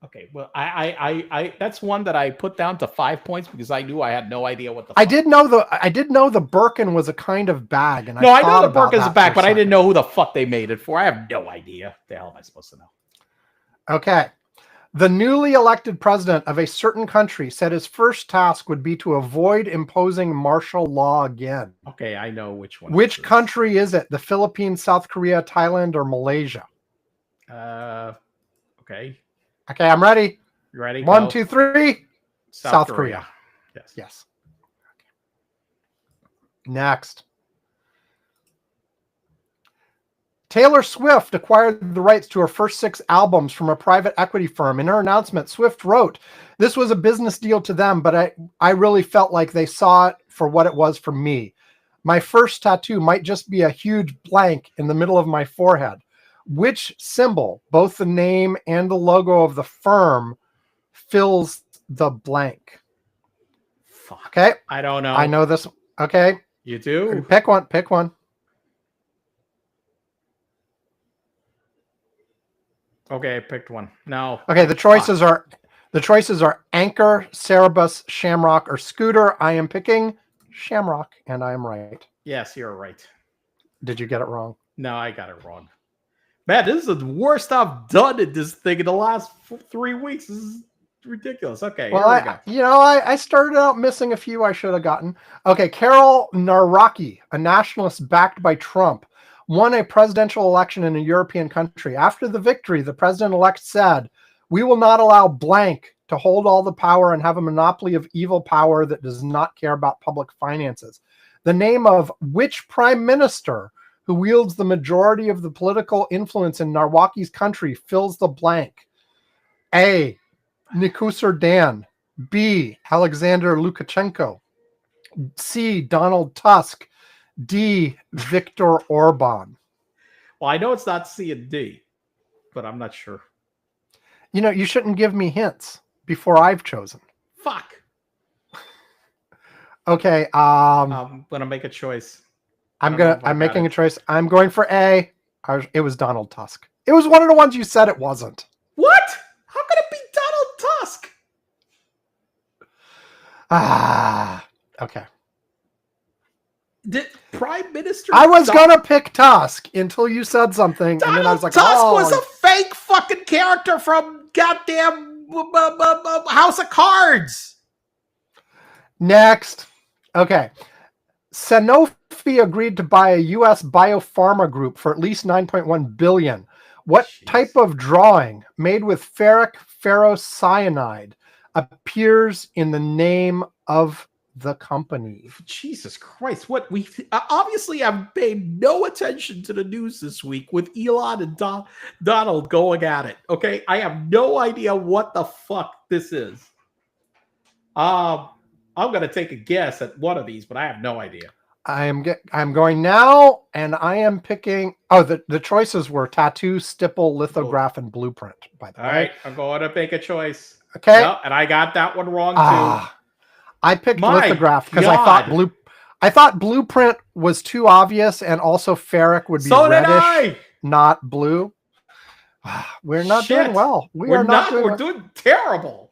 S2: Okay, well, I that's one that I put down to 5 points because I knew I had no idea what the.
S1: I did know the Birkin was a kind of bag, and
S2: No, I know
S1: thought
S2: the
S1: about
S2: Birkin's
S1: that
S2: back,
S1: for a
S2: but I didn't
S1: second.
S2: know who the fuck they made it for. I have no idea. The hell am I supposed to know?
S1: Okay. The newly elected president of a certain country said his first task would be to avoid imposing martial law again.
S2: Okay, I know which one.
S1: Which country is it? The Philippines, South Korea, Thailand, or Malaysia?
S2: Okay.
S1: Okay, I'm ready.
S2: You ready?
S1: 1, 2, 3.
S2: South Korea.
S1: Yes. Yes. Next. Taylor Swift acquired the rights to her first 6 albums from a private equity firm. In her announcement, Swift wrote, "This was a business deal to them, but I really felt like they saw it for what it was for me. My first tattoo might just be a huge blank in the middle of my forehead. Which symbol, both the name and the logo of the firm, fills the blank?"
S2: Fuck.
S1: Okay.
S2: I don't know.
S1: I know this. Okay.
S2: You do?
S1: Pick one. Pick one.
S2: Okay, I picked one. No.
S1: Okay, the choices are Anchor, Cerebus, Shamrock, or Scooter. I am picking Shamrock, and I am right.
S2: Yes, you're right.
S1: Did you get it wrong?
S2: No, I got it wrong. Man, this is the worst I've done at this thing in the last 3 weeks. This is ridiculous. Okay,
S1: well,
S2: here we go.
S1: I started out missing a few I should have gotten. Okay, Carol Naraki, a nationalist backed by Trump, won a presidential election in a European country. After the victory, the president-elect said, "We will not allow blank to hold all the power and have a monopoly of evil power that does not care about public finances." The name of which prime minister who wields the majority of the political influence in Narwaki's country fills the blank? A. Nikusar Dan. B. Alexander Lukashenko. C. Donald Tusk. D. Viktor Orban.
S2: Well, I know it's not C and D, but I'm not sure.
S1: You know, you shouldn't give me hints before I've chosen.
S2: Fuck.
S1: Okay.
S2: I'm gonna make a choice.
S1: I'm making a choice. I'm going for A. It was Donald Tusk. It was one of the ones you said it wasn't.
S2: What? How could it be Donald Tusk?
S1: Okay.
S2: Did Prime Minister?
S1: I was gonna pick Tusk until you said something, and then I was like,
S2: Tusk was a fake fucking character from goddamn House of Cards.
S1: Next. Okay. Sanofi agreed to buy a U.S. biopharma group for at least $9.1 billion. What type of drawing made with ferric ferrocyanide appears in the name of the company?
S2: Jesus Christ. What we obviously have paid no attention to the news this week with Elon and Donald going at it. Okay. I have no idea what the fuck this is. I'm going to take a guess at one of these, but I have no idea.
S1: I'm going now, and I am picking. Oh, the choices were tattoo, stipple, lithograph, and blueprint. By the way,
S2: all right, I'm going to make a choice.
S1: Okay,
S2: no, and I got that one wrong too.
S1: I picked lithograph because I thought blueprint was too obvious, and also ferric would be reddish, not blue. We're not doing well. We're
S2: doing terrible.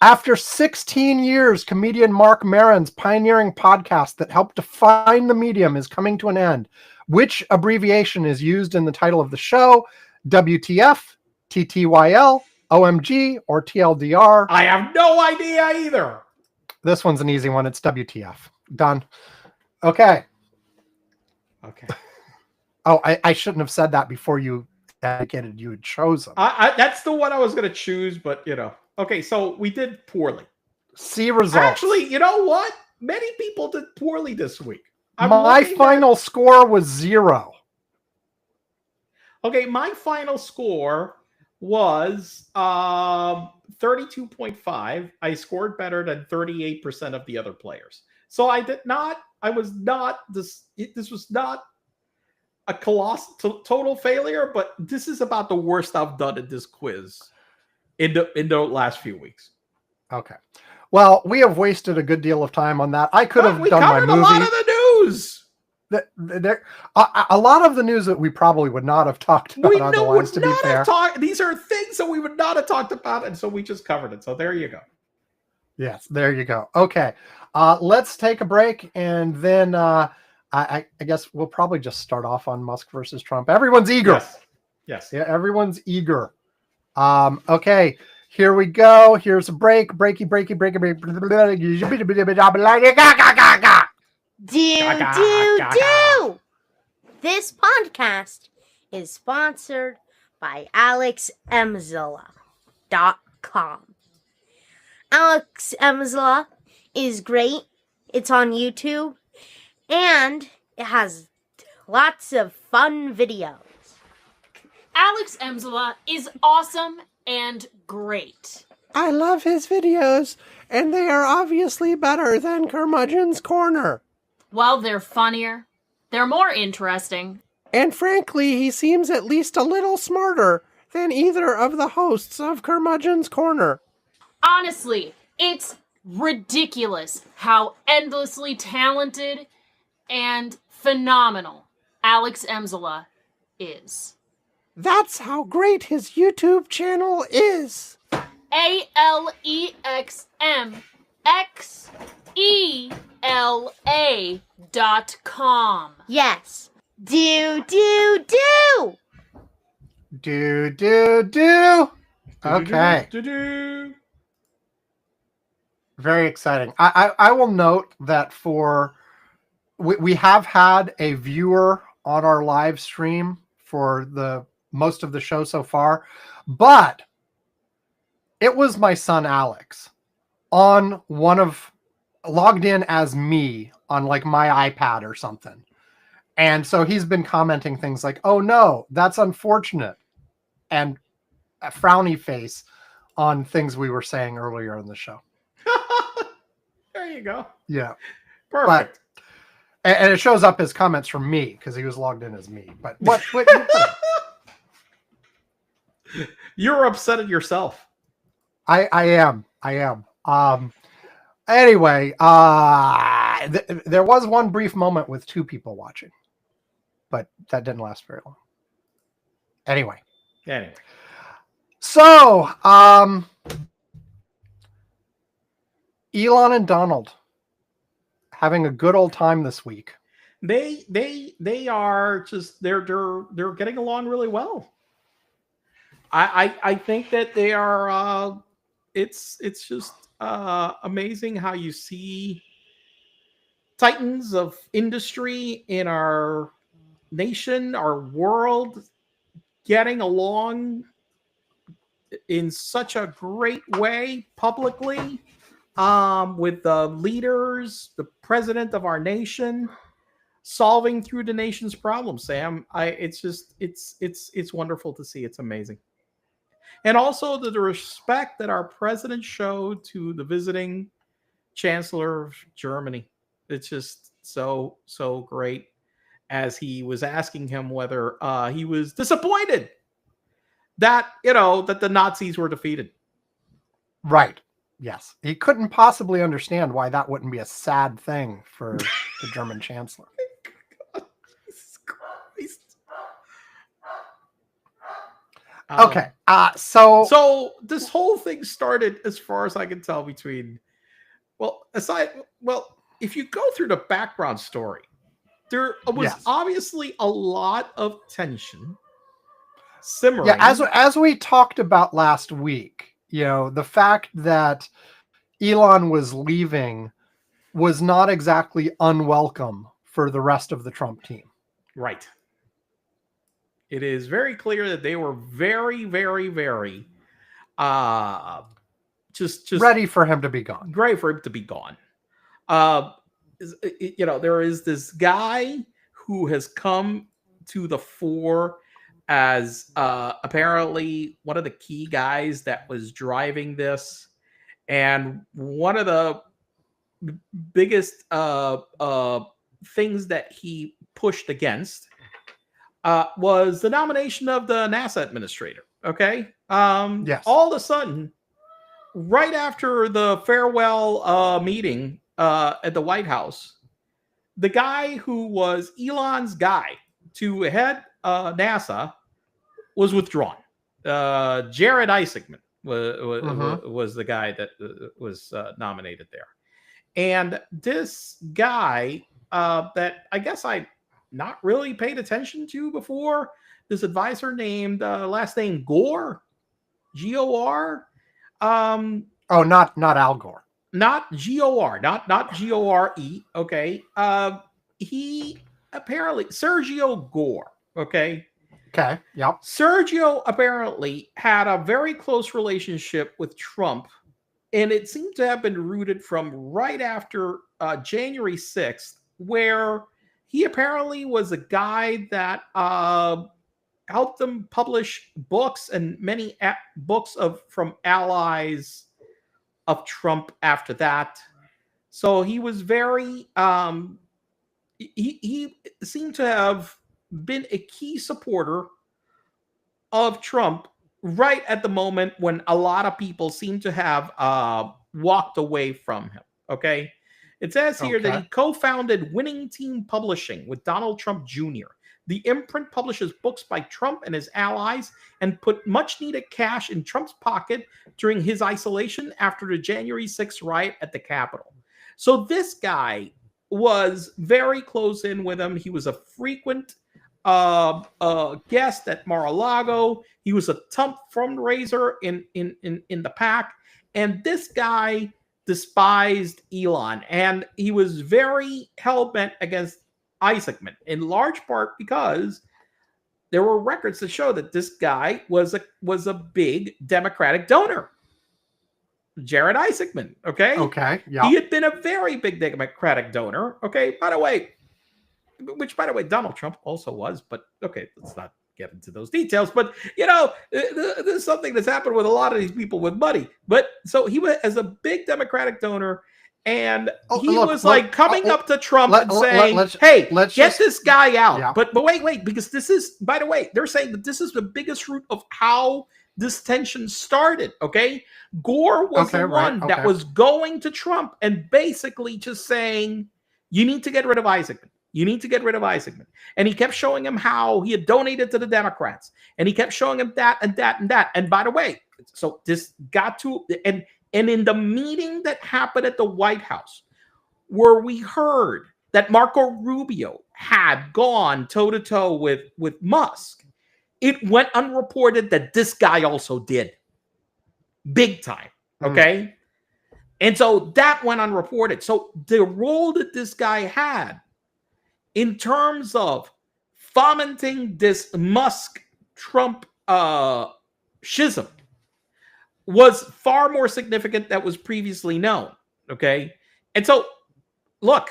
S1: After 16 years, comedian Mark Maron's pioneering podcast that helped define the medium is coming to an end. Which abbreviation is used in the title of the show? WTF, TTYL, OMG, or TLDR?
S2: I have no idea either.
S1: This one's an easy one. It's WTF. Done. Okay.
S2: Okay.
S1: Oh, I shouldn't have said that before you indicated you had chosen.
S2: That's the one I was going to choose, but you know. Okay, so we did poorly.
S1: See results.
S2: Actually, you know what? Many people did poorly this week.
S1: My final score was 0.
S2: Okay, my final score was 32.5. I scored better than 38% of the other players. So this was not a colossal total failure, but this is about the worst I've done in this quiz in the last few weeks.
S1: Okay. Well, we have wasted a good deal of time on that. I could have done my movie.
S2: We covered a lot of the news.
S1: There, a lot of the news that we probably would not have talked about otherwise, to be fair.
S2: These are things that we would not have talked about, and so we just covered it. So there you go.
S1: Yes, there you go. Okay, let's take a break, and then I guess we'll probably just start off on Musk versus Trump. Everyone's eager.
S2: Yes.
S1: Yeah, everyone's eager. Okay, here we go. Here's a break. Breaky.
S3: Do. This podcast is sponsored by AlexEmzilla.com. Alex Emzilla is great. It's on YouTube, and it has lots of fun videos.
S4: Alex Emzilla is awesome and great.
S1: I love his videos, and they are obviously better than Curmudgeon's Corner.
S4: Well, they're funnier. They're more interesting.
S1: And frankly, he seems at least a little smarter than either of the hosts of Curmudgeon's Corner.
S4: Honestly, it's ridiculous how endlessly talented and phenomenal Alex Emzilla is.
S1: That's how great his YouTube channel is.
S4: AlexEmzilla.com.
S3: Yes. Do.
S1: Okay. Very exciting. I will note that we have had a viewer on our live stream for the most of the show so far, but it was my son Alex on logged in as me on like my iPad or something. And so he's been commenting things like, "Oh no, that's unfortunate," and a frowny face on things we were saying earlier in the show.
S2: There you go.
S1: Yeah.
S2: Perfect.
S1: And it shows up as comments from me because he was logged in as me. But what
S2: You're upset at yourself.
S1: I am. Anyway, there was one brief moment with two people watching, but that didn't last very long. Anyway. So, Elon and Donald having a good old time this week.
S2: They are just they're getting along really well. I think that they are. It's just amazing how you see titans of industry in our nation, our world, getting along in such a great way publicly, with the leaders, the president of our nation, solving through the nation's problems. Sam, it's wonderful to see. It's amazing. And also the respect that our president showed to the visiting chancellor of Germany. It's just so great, as he was asking him whether he was disappointed that that the Nazis were defeated.
S1: Right. Yes. He couldn't possibly understand why that wouldn't be a sad thing for the German chancellor.
S2: Jesus Christ.
S1: Okay. So
S2: this whole thing started, as far as I can tell, between if you go through the background story, there was obviously a lot of tension simmering.
S1: Yeah, as we talked about last week, the fact that Elon was leaving was not exactly unwelcome for the rest of the Trump team.
S2: Right. It is very clear that they were very, very, very just
S1: ready for him to be gone.
S2: Great for him to be gone. There is this guy who has come to the fore as apparently one of the key guys that was driving this, and one of the biggest things that he pushed against was the nomination of the NASA administrator. Okay.
S1: Yes.
S2: All of a sudden, right after the farewell meeting at the White House, the guy who was Elon's guy to head NASA was withdrawn. Jared Isaacman was the guy that was nominated there. And this guy that I guess I not really paid attention to before, this advisor named last name Gore, G-O-R.
S1: Oh, not Al Gore.
S2: Not G-O-R, not G-O-R-E, okay? He apparently, Sergio Gore, okay?
S1: Okay, yep.
S2: Sergio apparently had a very close relationship with Trump, and it seemed to have been rooted from right after January 6th, where he apparently was a guy that helped them publish books and many books from allies of Trump after that. So he was very he seemed to have been a key supporter of Trump right at the moment when a lot of people seem to have walked away from him. Okay. It says here that he co-founded Winning Team Publishing with Donald Trump Jr. The imprint publishes books by Trump and his allies and put much needed cash in Trump's pocket during his isolation after the January 6th riot at the Capitol. So this guy was very close in with him. He was a frequent guest at Mar-a-Lago. He was a Trump fundraiser in the PAC. And this guy despised Elon. And he was very hell-bent against Isaacman, in large part because there were records to show that this guy was a big Democratic donor. Jared Isaacman, okay?
S1: Okay, yeah.
S2: He had been a very big Democratic donor, okay? By the way, Donald Trump also was, but okay, let's not get into those details. But, there's something that's happened with a lot of these people with money. But so he was as a big Democratic donor, and he was coming up to Trump and saying, get this guy out. Yeah. But wait, because this is, by the way, they're saying that this is the biggest root of how this tension started, okay? Gore was the one that was going to Trump and basically just saying, you need to get rid of Isaacman. You need to get rid of Isaacman. And he kept showing him how he had donated to the Democrats. And he kept showing him that and that and that. And by the way, so this got to, and in the meeting that happened at the White House, where we heard that Marco Rubio had gone toe-to-toe with Musk, it went unreported that this guy also did. Big time, okay? And so that went unreported. So the role that this guy had in terms of fomenting this Musk-Trump schism was far more significant than was previously known, okay? And so, look,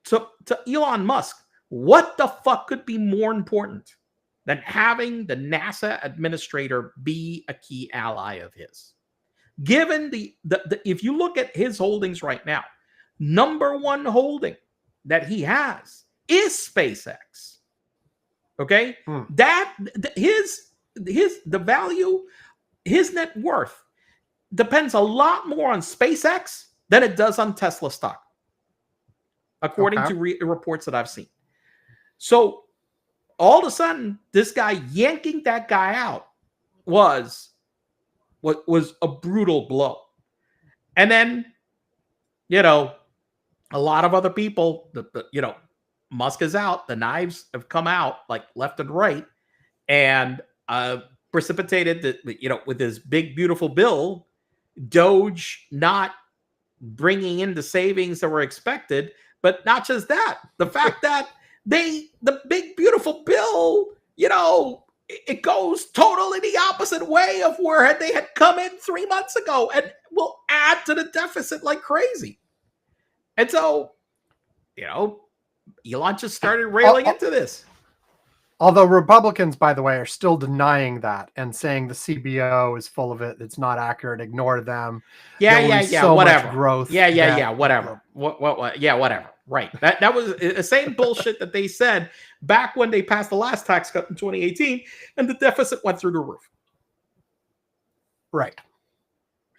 S2: to Elon Musk, what the fuck could be more important than having the NASA administrator be a key ally of his? Given the if you look at his holdings right now, number one holding that he has is SpaceX. Okay? The value, his net worth depends a lot more on SpaceX than it does on Tesla stock, according to reports that I've seen. So all of a sudden, this guy yanking that guy out was a brutal blow. And then, a lot of other people, Musk is out. The knives have come out like left and right, and precipitated that, with his big, beautiful bill, Doge not bringing in the savings that were expected. But not just that, the fact that the big, beautiful bill, it goes totally the opposite way of where they had come in 3 months ago and will add to the deficit like crazy. And so, Elon just started railing into this.
S1: Although Republicans, by the way, are still denying that and saying the CBO is full of it. It's not accurate. Ignore them.
S2: Whatever.
S1: Growth.
S2: Whatever. Whatever. Right. That was the same bullshit that they said back when they passed the last tax cut in 2018, and the deficit went through the roof.
S1: Right.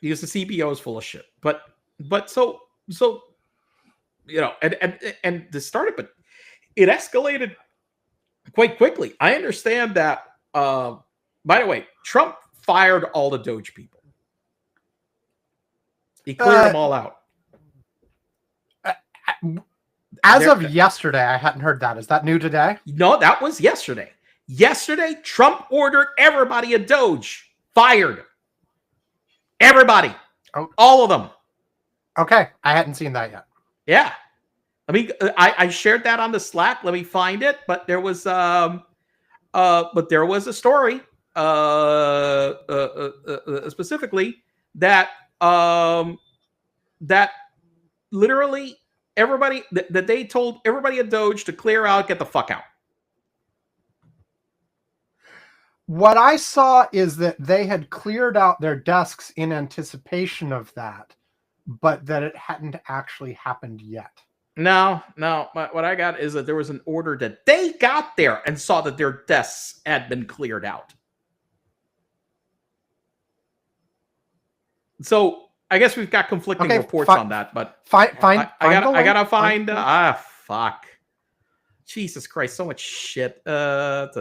S2: Because the CBO is full of shit. But so and this started, but it escalated quite quickly. I understand that. By the way, Trump fired all the Doge people. He cleared them all out.
S1: As of yesterday, I hadn't heard that. Is that new today?
S2: No, that was yesterday. Yesterday, Trump ordered everybody a Doge. Fired. Everybody.
S1: Oh.
S2: All of them.
S1: Okay. I hadn't seen that yet.
S2: Yeah. I shared that on the Slack. Let me find it. But there was a story specifically that that literally everybody that they told everybody at Doge to clear out, get the fuck out.
S1: What I saw is that they had cleared out their desks in anticipation of that, but that it hadn't actually happened yet.
S2: No. What I got is that there was an order that they got there and saw that their desks had been cleared out. So I guess we've got conflicting reports on that, but I gotta find. Fuck. Jesus Christ, so much shit. Brett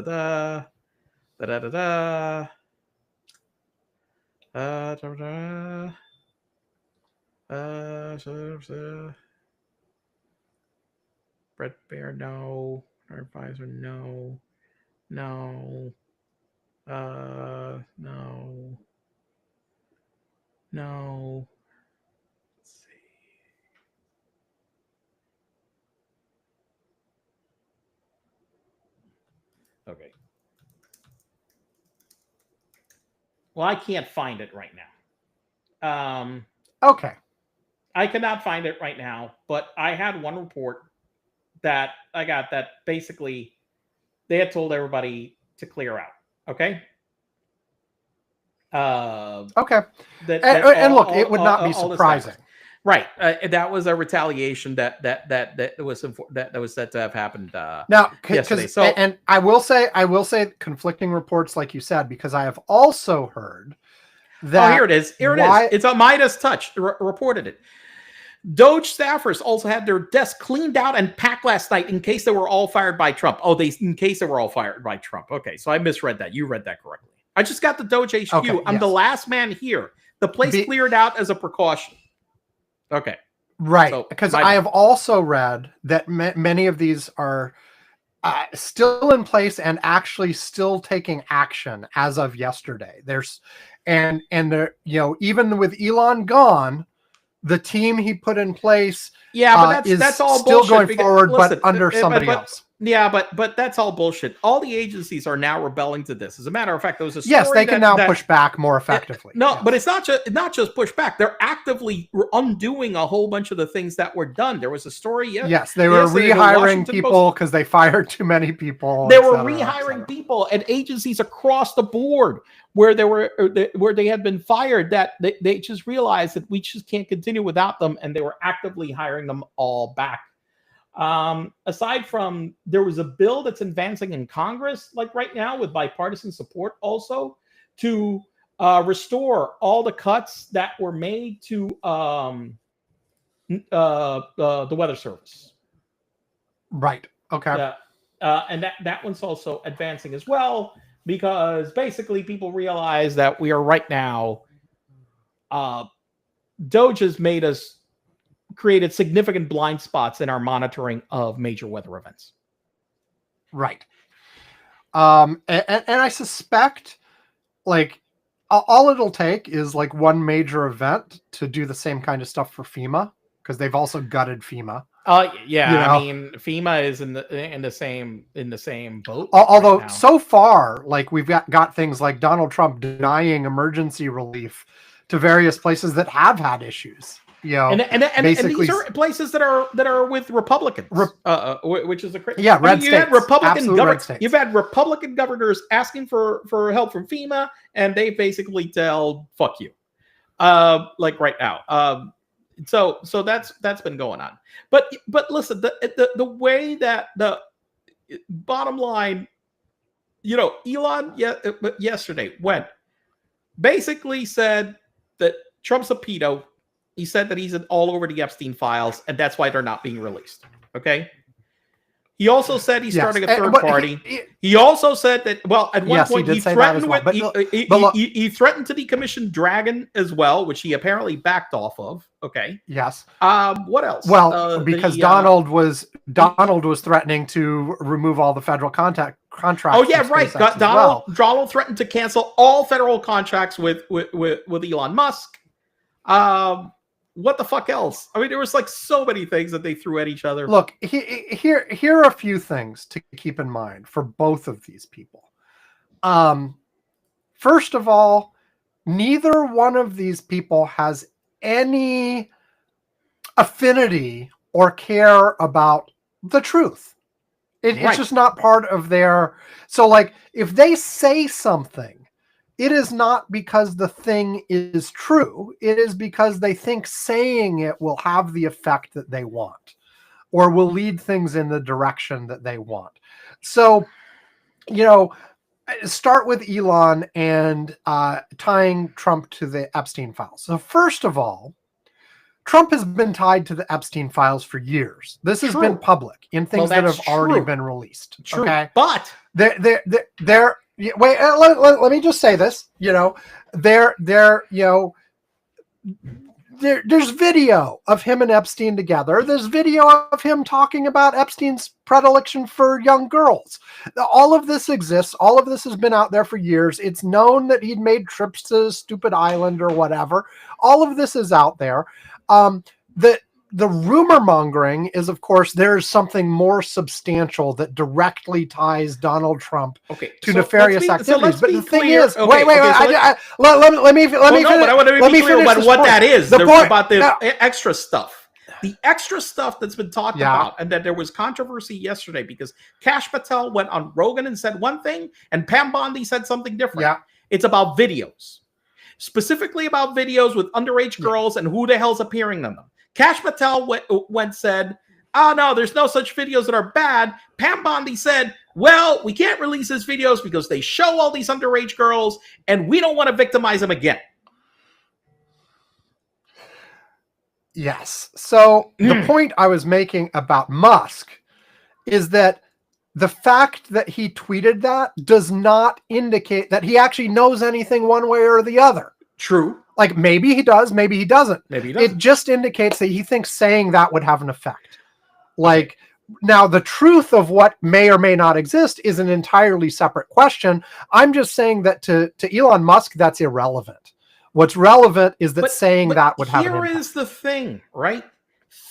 S2: Bear, no. Advisor, no. No. No. No. Let's see. Okay. Well, I can't find it right now.
S1: Okay.
S2: I cannot find it right now, but I had one report that I got that basically they had told everybody to clear out. Okay.
S1: Okay. And look, it would not be surprising.
S2: Right. That was a retaliation that was said to have happened
S1: now
S2: yesterday.
S1: So, and I will say conflicting reports, like you said, because I have also heard that.
S2: Oh, here it is. It's a Midas Touch reported it. Doge staffers also had their desks cleaned out and packed last night in case they were all fired by Trump. In case they were all fired by Trump. Okay, so I misread that. You read that correctly. I just got the Doge HQ.
S1: Okay,
S2: I'm the last man here. The place cleared out as a precaution. Okay.
S1: Right. Because I have also read that many of these are still in place and actually still taking action as of yesterday. And even with Elon gone, the team he put in place
S2: but that's all
S1: still
S2: bullshit
S1: going forward, but under somebody else.
S2: Yeah, but that's all bullshit. All the agencies are now rebelling to this. As a matter of fact, there was a story
S1: yes, they can now push back more effectively.
S2: But it's not just push back. They're actively undoing a whole bunch of the things that were done. There was a story.
S1: Yes, they were rehiring people because they fired too many people.
S2: They were rehiring people at agencies across the board where they had been fired. That they just realized that we just can't continue without them, and they were actively hiring them all back. Aside from, there was a bill that's advancing in Congress, like right now, with bipartisan support also, to restore all the cuts that were made to the Weather Service.
S1: Right. Okay.
S2: And that one's also advancing as well, because basically people realize that we are right now, Doge has made us created significant blind spots in our monitoring of major weather events.
S1: Right. And I suspect like all it'll take is like one major event to do the same kind of stuff for FEMA, because they've also gutted FEMA.
S2: Yeah. I mean, FEMA is in the same boat.
S1: Although right so far, like we've got things like Donald Trump denying emergency relief to various places that have had issues. And
S2: these are places that are with Republicans, which is a crazy.
S1: Yeah, red states.
S2: Had Republican
S1: governors.
S2: You've had Republican governors asking for help from FEMA, and they basically tell "fuck you," like right now. So that's been going on. But listen, the way that the bottom line, Elon yesterday basically said that Trump's a pedo. He said that he's all over the Epstein files, and that's why they're not being released. Okay. He also said he's starting a third party. He also said that, well, at one point he threatened he threatened to decommission Dragon as well, which he apparently backed off of. Okay.
S1: Yes.
S2: What else?
S1: Well, because Donald was threatening to remove all the federal contracts.
S2: Oh yeah, right. Donald threatened to cancel all federal contracts with Elon Musk. What the fuck else? I mean, there was like so many things that they threw at each other.
S1: Look, here are a few things to keep in mind for both of these people. First of all, neither one of these people has any affinity or care about the truth. It's just not part of their... So, like, if they say something, it is not because the thing is true. It is because they think saying it will have the effect that they want or will lead things in the direction that they want. So, start with Elon and tying Trump to the Epstein files. So first of all, Trump has been tied to the Epstein files for years. This has been public in things that have already been released.
S2: True.
S1: Okay,
S2: but
S1: they're wait. Let me just say this. There's video of him and Epstein together. There's video of him talking about Epstein's predilection for young girls. All of this exists. All of this has been out there for years. It's known that he'd made trips to Stupid Island or whatever. All of this is out there. The rumor mongering is, of course, there's something more substantial that directly ties Donald Trump to nefarious activities. But the thing is, let me finish.
S2: But I want to be clear about what that is. About the extra stuff. The extra stuff that's been talked about, and that there was controversy yesterday because Kash Patel went on Rogan and said one thing, and Pam Bondi said something different.
S1: Yeah.
S2: It's about videos, specifically about videos with underage girls and who the hell's appearing in them. Kash Patel said, "Oh no, there's no such videos that are bad." Pam Bondi said, "Well, we can't release these videos because they show all these underage girls, and we don't want to victimize them again."
S1: Yes. So the point I was making about Musk is that the fact that he tweeted that does not indicate that he actually knows anything one way or the other.
S2: True.
S1: Like maybe he does, maybe he doesn't.
S2: Maybe he doesn't.
S1: It just indicates that he thinks saying that would have an effect. Like now the truth of what may or may not exist is an entirely separate question. I'm just saying that to Elon Musk, that's irrelevant. What's relevant is that saying that would have an impact.
S2: Here is the thing, right?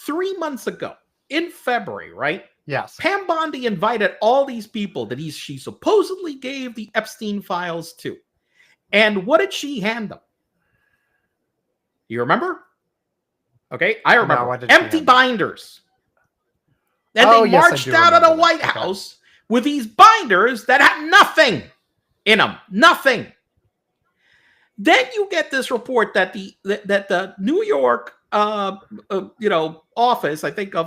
S2: 3 months ago, in February, right?
S1: Yes.
S2: Pam Bondi invited all these people that she supposedly gave the Epstein files to. And what did she hand them? You remember? Okay, I remember.
S1: No,
S2: empty binders. And they marched out of the White House with these binders that had nothing in them. Nothing. Then you get this report that the New York office, I think I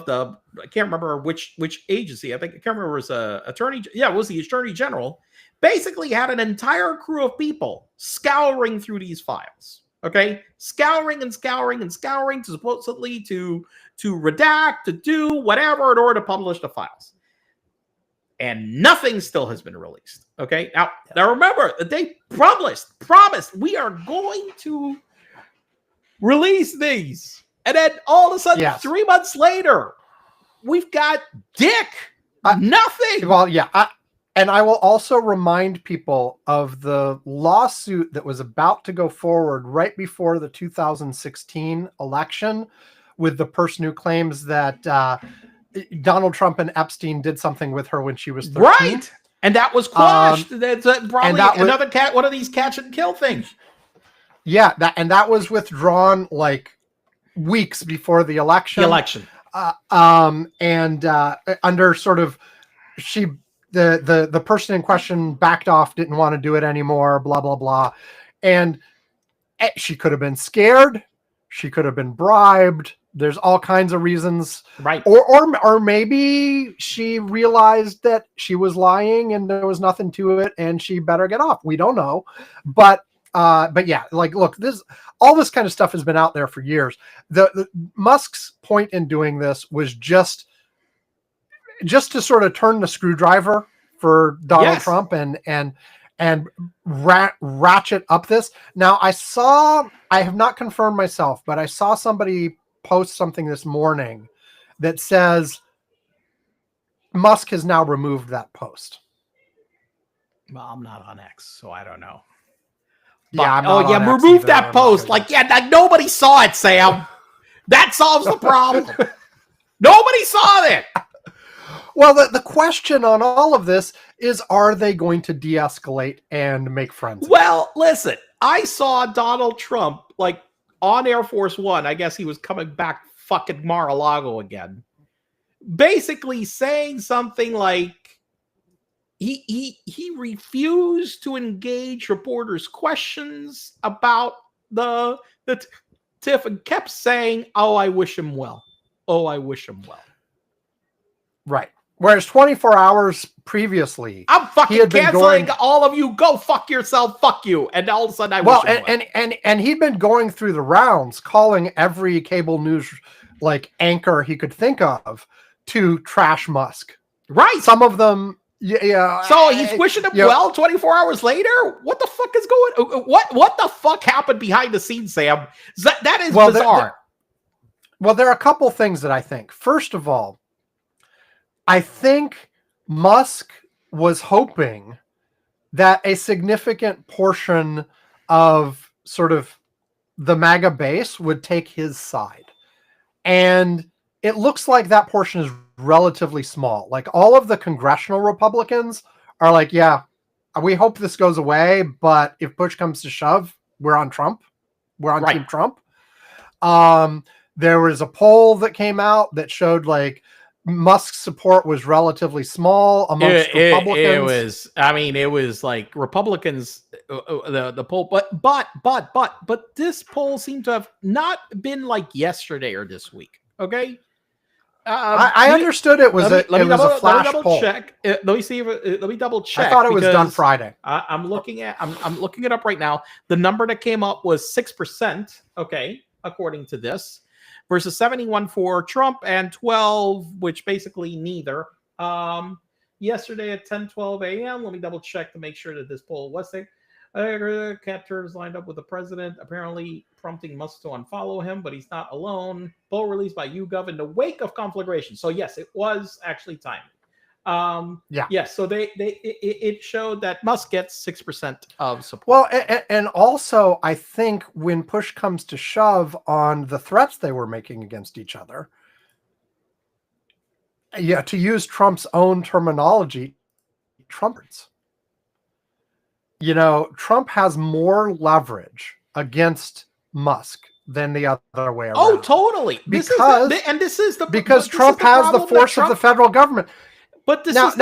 S2: can't remember which agency. I can't remember it was attorney. Yeah, it was the Attorney General. Basically had an entire crew of people scouring through these files. Okay, scouring and scouring and scouring to supposedly to redact, to do whatever in order to publish the files. And nothing still has been released. Okay, now remember, they promised we are going to release these. And then all of a sudden, 3 months later, we've got nothing.
S1: Well, yeah. And I will also remind people of the lawsuit that was about to go forward right before the 2016 election with the person who claims that Donald Trump and Epstein did something with her when she was 13.
S2: Right. And that was quashed. That's probably another one of these catch and kill things.
S1: Yeah. That was withdrawn like weeks before the election. Under sort of the person in question backed off, didn't want to do it anymore, blah, blah, blah. And she could have been scared. She could have been bribed. There's all kinds of reasons.
S2: Right.
S1: Or maybe she realized that she was lying and there was nothing to it and she better get off. We don't know. But But yeah, like, look, all this kind of stuff has been out there for years. The Musk's point in doing this was just to sort of turn the screwdriver for Donald Trump and ratchet up this. Now, I have not confirmed myself, but I saw somebody post something this morning that says Musk has now removed that post.
S2: Well, I'm not on X, so I don't know.
S1: But,
S2: remove that post. Like nobody saw it, Sam. That solves the problem. Nobody saw it.
S1: Well, the question on all of this is, are they going to de-escalate and make friends?
S2: Well, listen, I saw Donald Trump like on Air Force One. I guess he was coming back fucking Mar-a-Lago again. Basically saying something like he refused to engage reporters' questions about the TIF and kept saying, "Oh, I wish him well. Oh, I wish him well."
S1: Right. Whereas 24 hours previously,
S2: I'm fucking canceling all of you. Go fuck yourself. Fuck you. And all of a sudden, I wish him well.
S1: And he'd been going through the rounds, calling every cable news like anchor he could think of to trash Musk.
S2: Right.
S1: Some of them. Yeah.
S2: So he's wishing him well 24 hours later? What the fuck is going? What the fuck happened behind the scenes, Sam? That is bizarre.
S1: There are a couple things that I think. First of all, I think Musk was hoping that a significant portion of sort of the MAGA base would take his side. And it looks like that portion is relatively small. Like, all of the congressional Republicans are like, yeah, we hope this goes away, but if push comes to shove, we're on Trump. We're on Team Trump. There was a poll that came out that showed like Musk's support was relatively small amongst Republicans.
S2: It was like Republicans, the poll, but this poll seemed to have not been like yesterday or this week. Okay.
S1: I understood it was a flash poll.
S2: Check. Let me see. Let me double check.
S1: I thought it was done Friday.
S2: I'm looking it up right now. The number that came up was 6%. Okay, according to this, versus 71 for Trump and 12, which basically neither. Yesterday at 10:12 a.m. Let me double check to make sure that this poll was there. Cat turds lined up with the president, apparently prompting Musk to unfollow him, but he's not alone. Poll released by YouGov in the wake of conflagration. So yes, it was actually timed. Yes. So it showed that Musk gets 6% of support.
S1: Well, and also I think when push comes to shove on the threats they were making against each other, to use Trump's own terminology, Trumpers. Trump has more leverage against Musk than the other way around.
S2: Oh, totally. Because
S1: Trump has the force of the federal government.
S2: But here's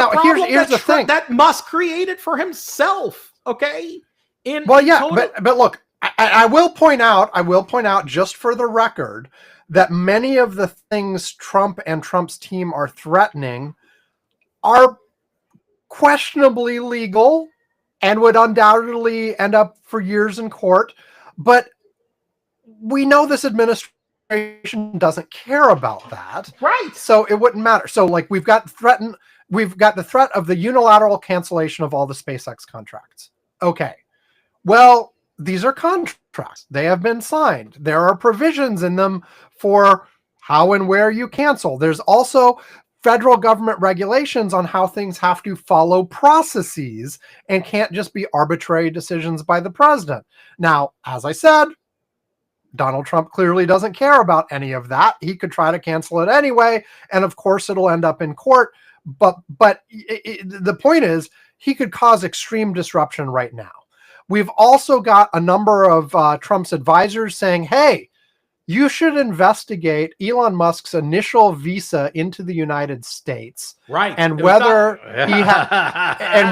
S2: the thing that Musk created for himself. Okay.
S1: But look, I will point out just for the record that many of the things Trump and Trump's team are threatening are questionably legal and would undoubtedly end up for years in court. But we know this administration doesn't care about that.
S2: Right.
S1: So it wouldn't matter. So like we've got the threat of the unilateral cancellation of all the SpaceX contracts. Okay. Well, these are contracts. They have been signed. There are provisions in them for how and where you cancel. There's also federal government regulations on how things have to follow processes and can't just be arbitrary decisions by the president. Now, as I said, Donald Trump clearly doesn't care about any of that. He could try to cancel it anyway, and of course it'll end up in court. But the point is, he could cause extreme disruption right now. We've also got a number of Trump's advisors saying, hey, you should investigate Elon Musk's initial visa into the United States,
S2: right?
S1: And whether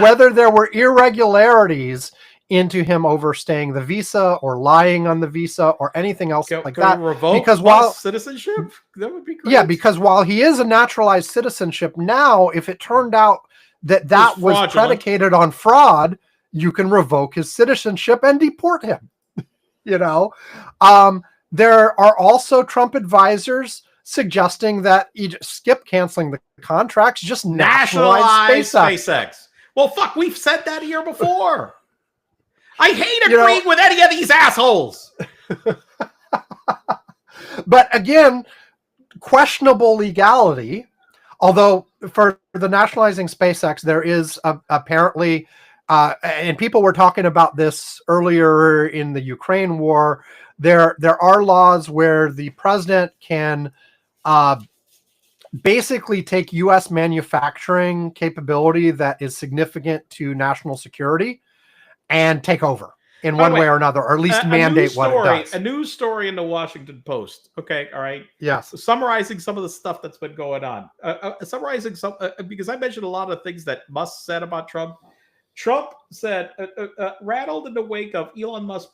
S1: whether there were irregularities into him overstaying the visa or lying on the visa or anything else like that.
S2: Because while citizenship, that would be great.
S1: Yeah, because while he is a naturalized citizenship now, if it turned out that was predicated on fraud, you can revoke his citizenship and deport him. You know, there are also Trump advisors suggesting that you just skip canceling the contracts, just nationalize
S2: SpaceX. Well, fuck, we've said that here before. I hate agreeing with any of these assholes.
S1: But again, questionable legality. Although for the nationalizing SpaceX, there is apparently, and people were talking about this earlier in the Ukraine war, there are laws where the president can basically take U.S. manufacturing capability that is significant to national security and take over in one way or another, or at least mandate what it does.
S2: A news story in the Washington Post. Okay, all right.
S1: Yes.
S2: Summarizing some of the stuff that's been going on. Summarizing some, because I mentioned a lot of things that Musk said about Trump. Trump said, rattled in the wake of Elon Musk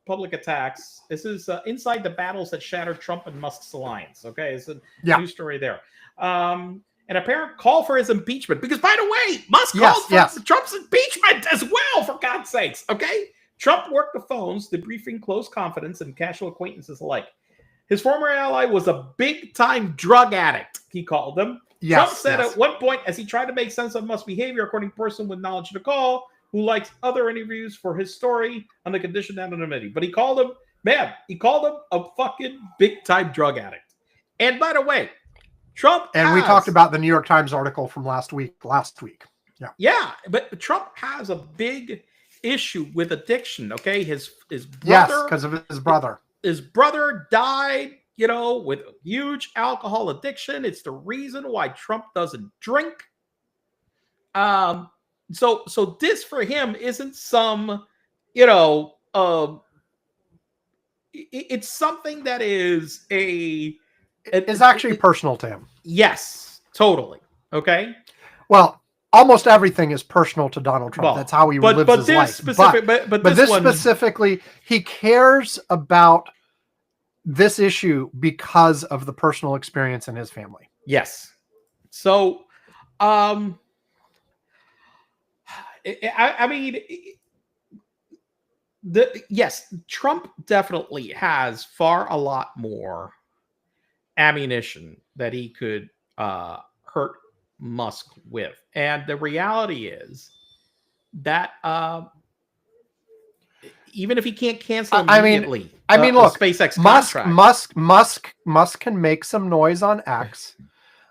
S2: public attacks. This is inside the battles that shattered Trump and Musk's alliance. Okay, it's a news story there. An apparent call for his impeachment. Because, by the way, Musk called for Trump's impeachment as well, for God's sakes. Okay? Trump worked the phones, debriefing close confidence and casual acquaintances alike. His former ally was a big-time drug addict, he called them. Trump said at one point, as he tried to make sense of Musk's behavior, according to a person with knowledge of the call, who likes other interviews for his story on the condition of anonymity. But he called him a fucking big-time drug addict. And by the way, Trump
S1: we talked about the New York Times article from last week. Yeah,
S2: but Trump has a big issue with addiction. Okay, his brother,
S1: yes, because of his brother.
S2: His brother died, with a huge alcohol addiction. It's the reason why Trump doesn't drink. So this for him isn't some, it's something that is
S1: it's actually personal to him.
S2: Yes, totally. Okay.
S1: Well, almost everything is personal to Donald Trump. That's how he lives his life. But this specifically, he cares about this issue because of the personal experience in his family.
S2: Yes. So, Trump definitely has a lot more ammunition that he could hurt Musk with. And the reality is that even if he can't cancel immediately,
S1: look,
S2: SpaceX
S1: Musk can make some noise on X.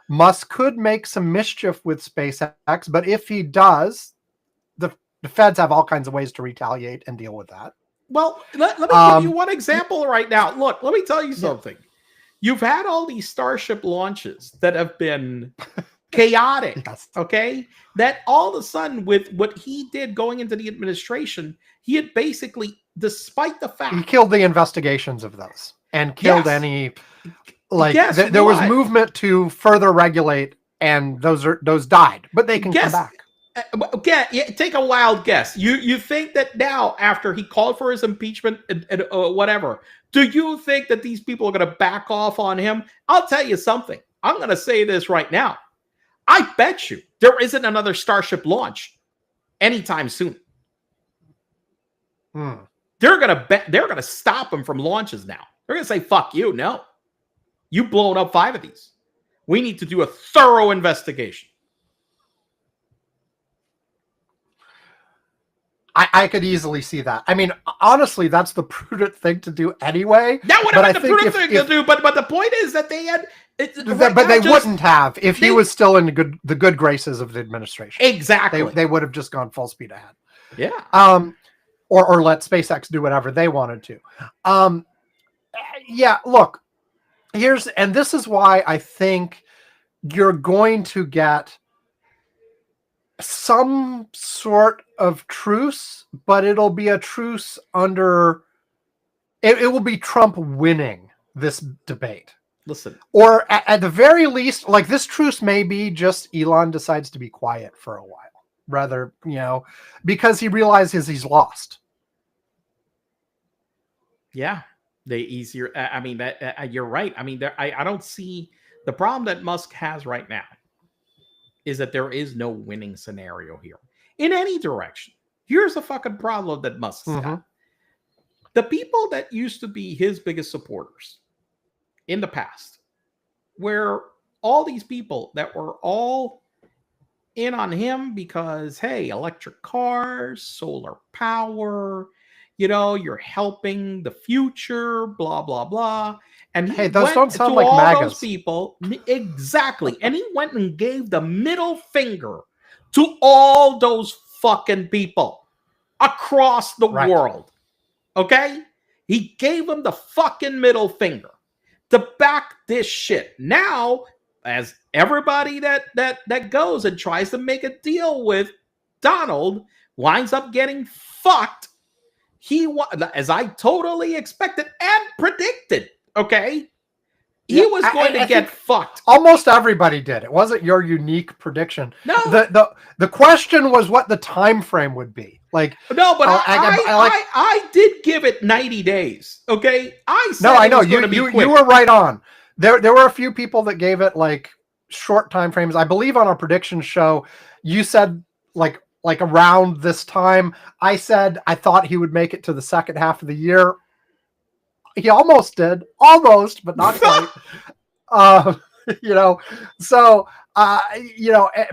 S1: Musk could make some mischief with SpaceX, but if he does, the feds have all kinds of ways to retaliate and deal with that.
S2: Well, let me give you one example right now. Look, let me tell you something. You've had all these Starship launches that have been chaotic, okay? That all of a sudden, with what he did going into the administration, he had basically, despite the fact...
S1: He killed the investigations of those and killed any... there was movement to further regulate, and those died, but they can come back.
S2: Take a wild guess. You think that now, after he called for his impeachment and whatever, do you think that these people are going to back off on him? I'll tell you something. I'm going to say this right now. I bet you there isn't another Starship launch anytime soon. They're going to stop him from launches now. They're going to say, "Fuck you, no. You've blown up 5 of these. We need to do a thorough investigation."
S1: I could easily see that. I mean, honestly, that's the prudent thing to do anyway.
S2: That would have been the prudent thing to do, but the point is that they had...
S1: wouldn't have if he was still in the good graces of the administration.
S2: Exactly.
S1: They would have just gone full speed ahead.
S2: Yeah.
S1: Or let SpaceX do whatever they wanted to. Look, this is why I think you're going to get some sort of truce, but it'll be a truce under... It will be Trump winning this debate.
S2: Listen.
S1: Or at the very least, like, this truce may be just Elon decides to be quiet for a while. Rather, because he realizes he's lost.
S2: Yeah. You're right. I mean, I don't see... The problem that Musk has right now is that there is no winning scenario here in any direction. Here's the fucking problem that Musk's got. The people that used to be his biggest supporters in the past, where all these people that were all in on him because, hey, electric cars, solar power, you're helping the future, blah, blah, blah. And he
S1: those don't sound
S2: to
S1: like
S2: all
S1: MAGAs.
S2: those people. Exactly. And he went and gave the middle finger to all those fucking people across the world. Okay? He gave them the fucking middle finger to back this shit. Now, as everybody that goes and tries to make a deal with Donald winds up getting fucked, as I totally expected and predicted, okay? He was going to get fucked.
S1: Almost everybody did. It wasn't your unique prediction.
S2: No.
S1: The question was what the time frame would be. Like
S2: no, but I did give it 90 days. Okay, I said
S1: I know
S2: you
S1: were right on. There were a few people that gave it like short time frames. I believe on our prediction show, you said like around this time. I said I thought he would make it to the second half of the year. He almost did, but not quite.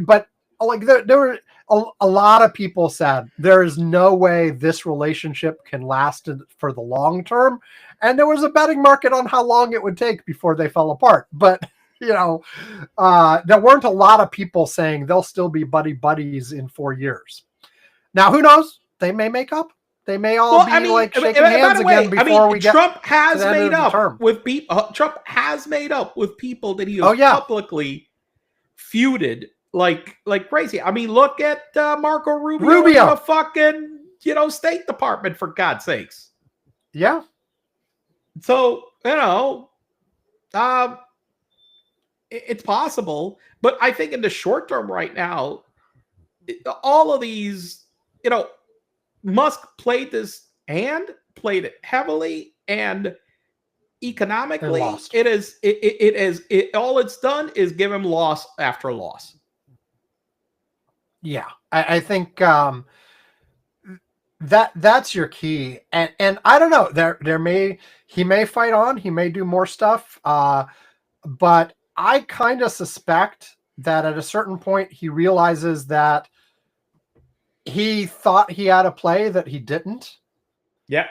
S1: But like there were a lot of people said there is no way this relationship can last for the long term, and there was a betting market on how long it would take before they fell apart. But there weren't a lot of people saying they'll still be buddies in 4 years. Now, who knows? They may make up. They may all shaking hands again before we get.
S2: Trump has made up with people. Trump has made up with people that he has publicly feuded like crazy. I mean, look at Marco Rubio. In the fucking State Department, for God's sakes.
S1: Yeah.
S2: So it's possible, but I think in the short term right now, all of these, Musk played this hand, played it heavily, and economically, all it's done is give him loss after loss.
S1: Yeah, I think that's your key, and I don't know. He may fight on, he may do more stuff, but I kind of suspect that at a certain point he realizes that he thought he had a play that he didn't.
S2: Yeah.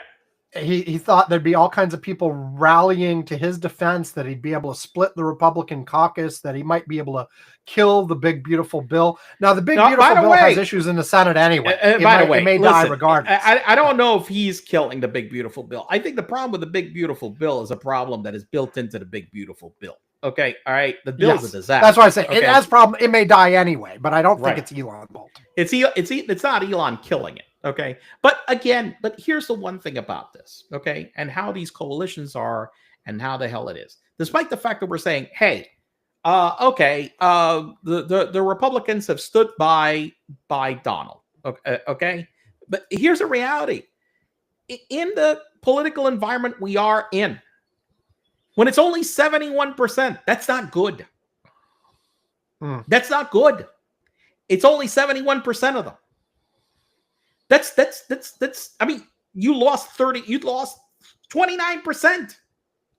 S1: He thought there'd be all kinds of people rallying to his defense, that he'd be able to split the Republican caucus, that he might be able to kill the big, beautiful bill. Now, the big, beautiful bill has issues in the Senate anyway. It may die regardless.
S2: I don't know if he's killing the big, beautiful bill. I think the problem with the big, beautiful bill is a problem that is built into the big, beautiful bill. Okay, all right. The bill's a disaster.
S1: That's why I say it has problem. It may die anyway, but I don't think it's Elon Bolt.
S2: It's not Elon killing it. Okay, but here's the one thing about this. Okay, and how these coalitions are, and how the hell it is. Despite the fact that we're saying, hey, the Republicans have stood by Donald. Okay, but here's a reality. In the political environment we are in, when it's only 71%, that's not good. That's not good. It's only 71% of them. That's I mean, you lost 29%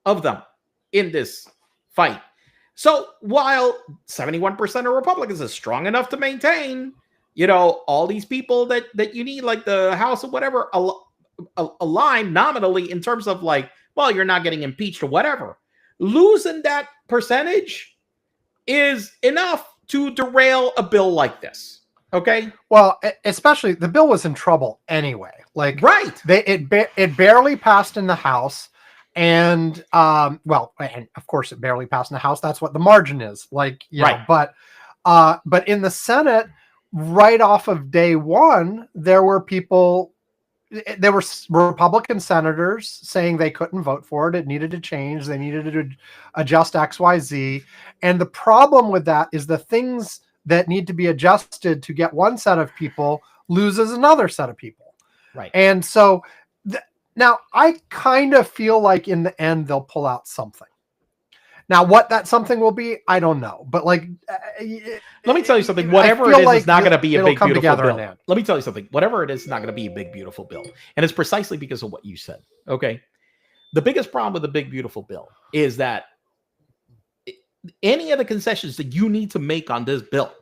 S2: of them in this fight. So while 71% of Republicans is strong enough to maintain, all these people that you need, like the House or whatever, align nominally in terms of you're not getting impeached or whatever. Losing that percentage is enough to derail a bill like this. Okay.
S1: Well, especially the bill was in trouble anyway. It barely passed in the House, and and of course it barely passed in the House. That's what the margin is. But in the Senate, right off of day one, there were Republican senators saying they couldn't vote for it. It needed to change. They needed to adjust XYZ. And the problem with that is the things that need to be adjusted to get one set of people loses another set of people.
S2: Right.
S1: And so now I kind of feel like in the end, they'll pull out something. Now, what that something will be, I don't know. But like,
S2: let me tell you something. Whatever it is, it's not going to be a big, beautiful bill.
S1: Let
S2: me tell you something. Whatever it is, it's not going to be a big, beautiful bill. And it's precisely because of what you said. Okay. The biggest problem with the big, beautiful bill is that any of the concessions that you need to make on this bill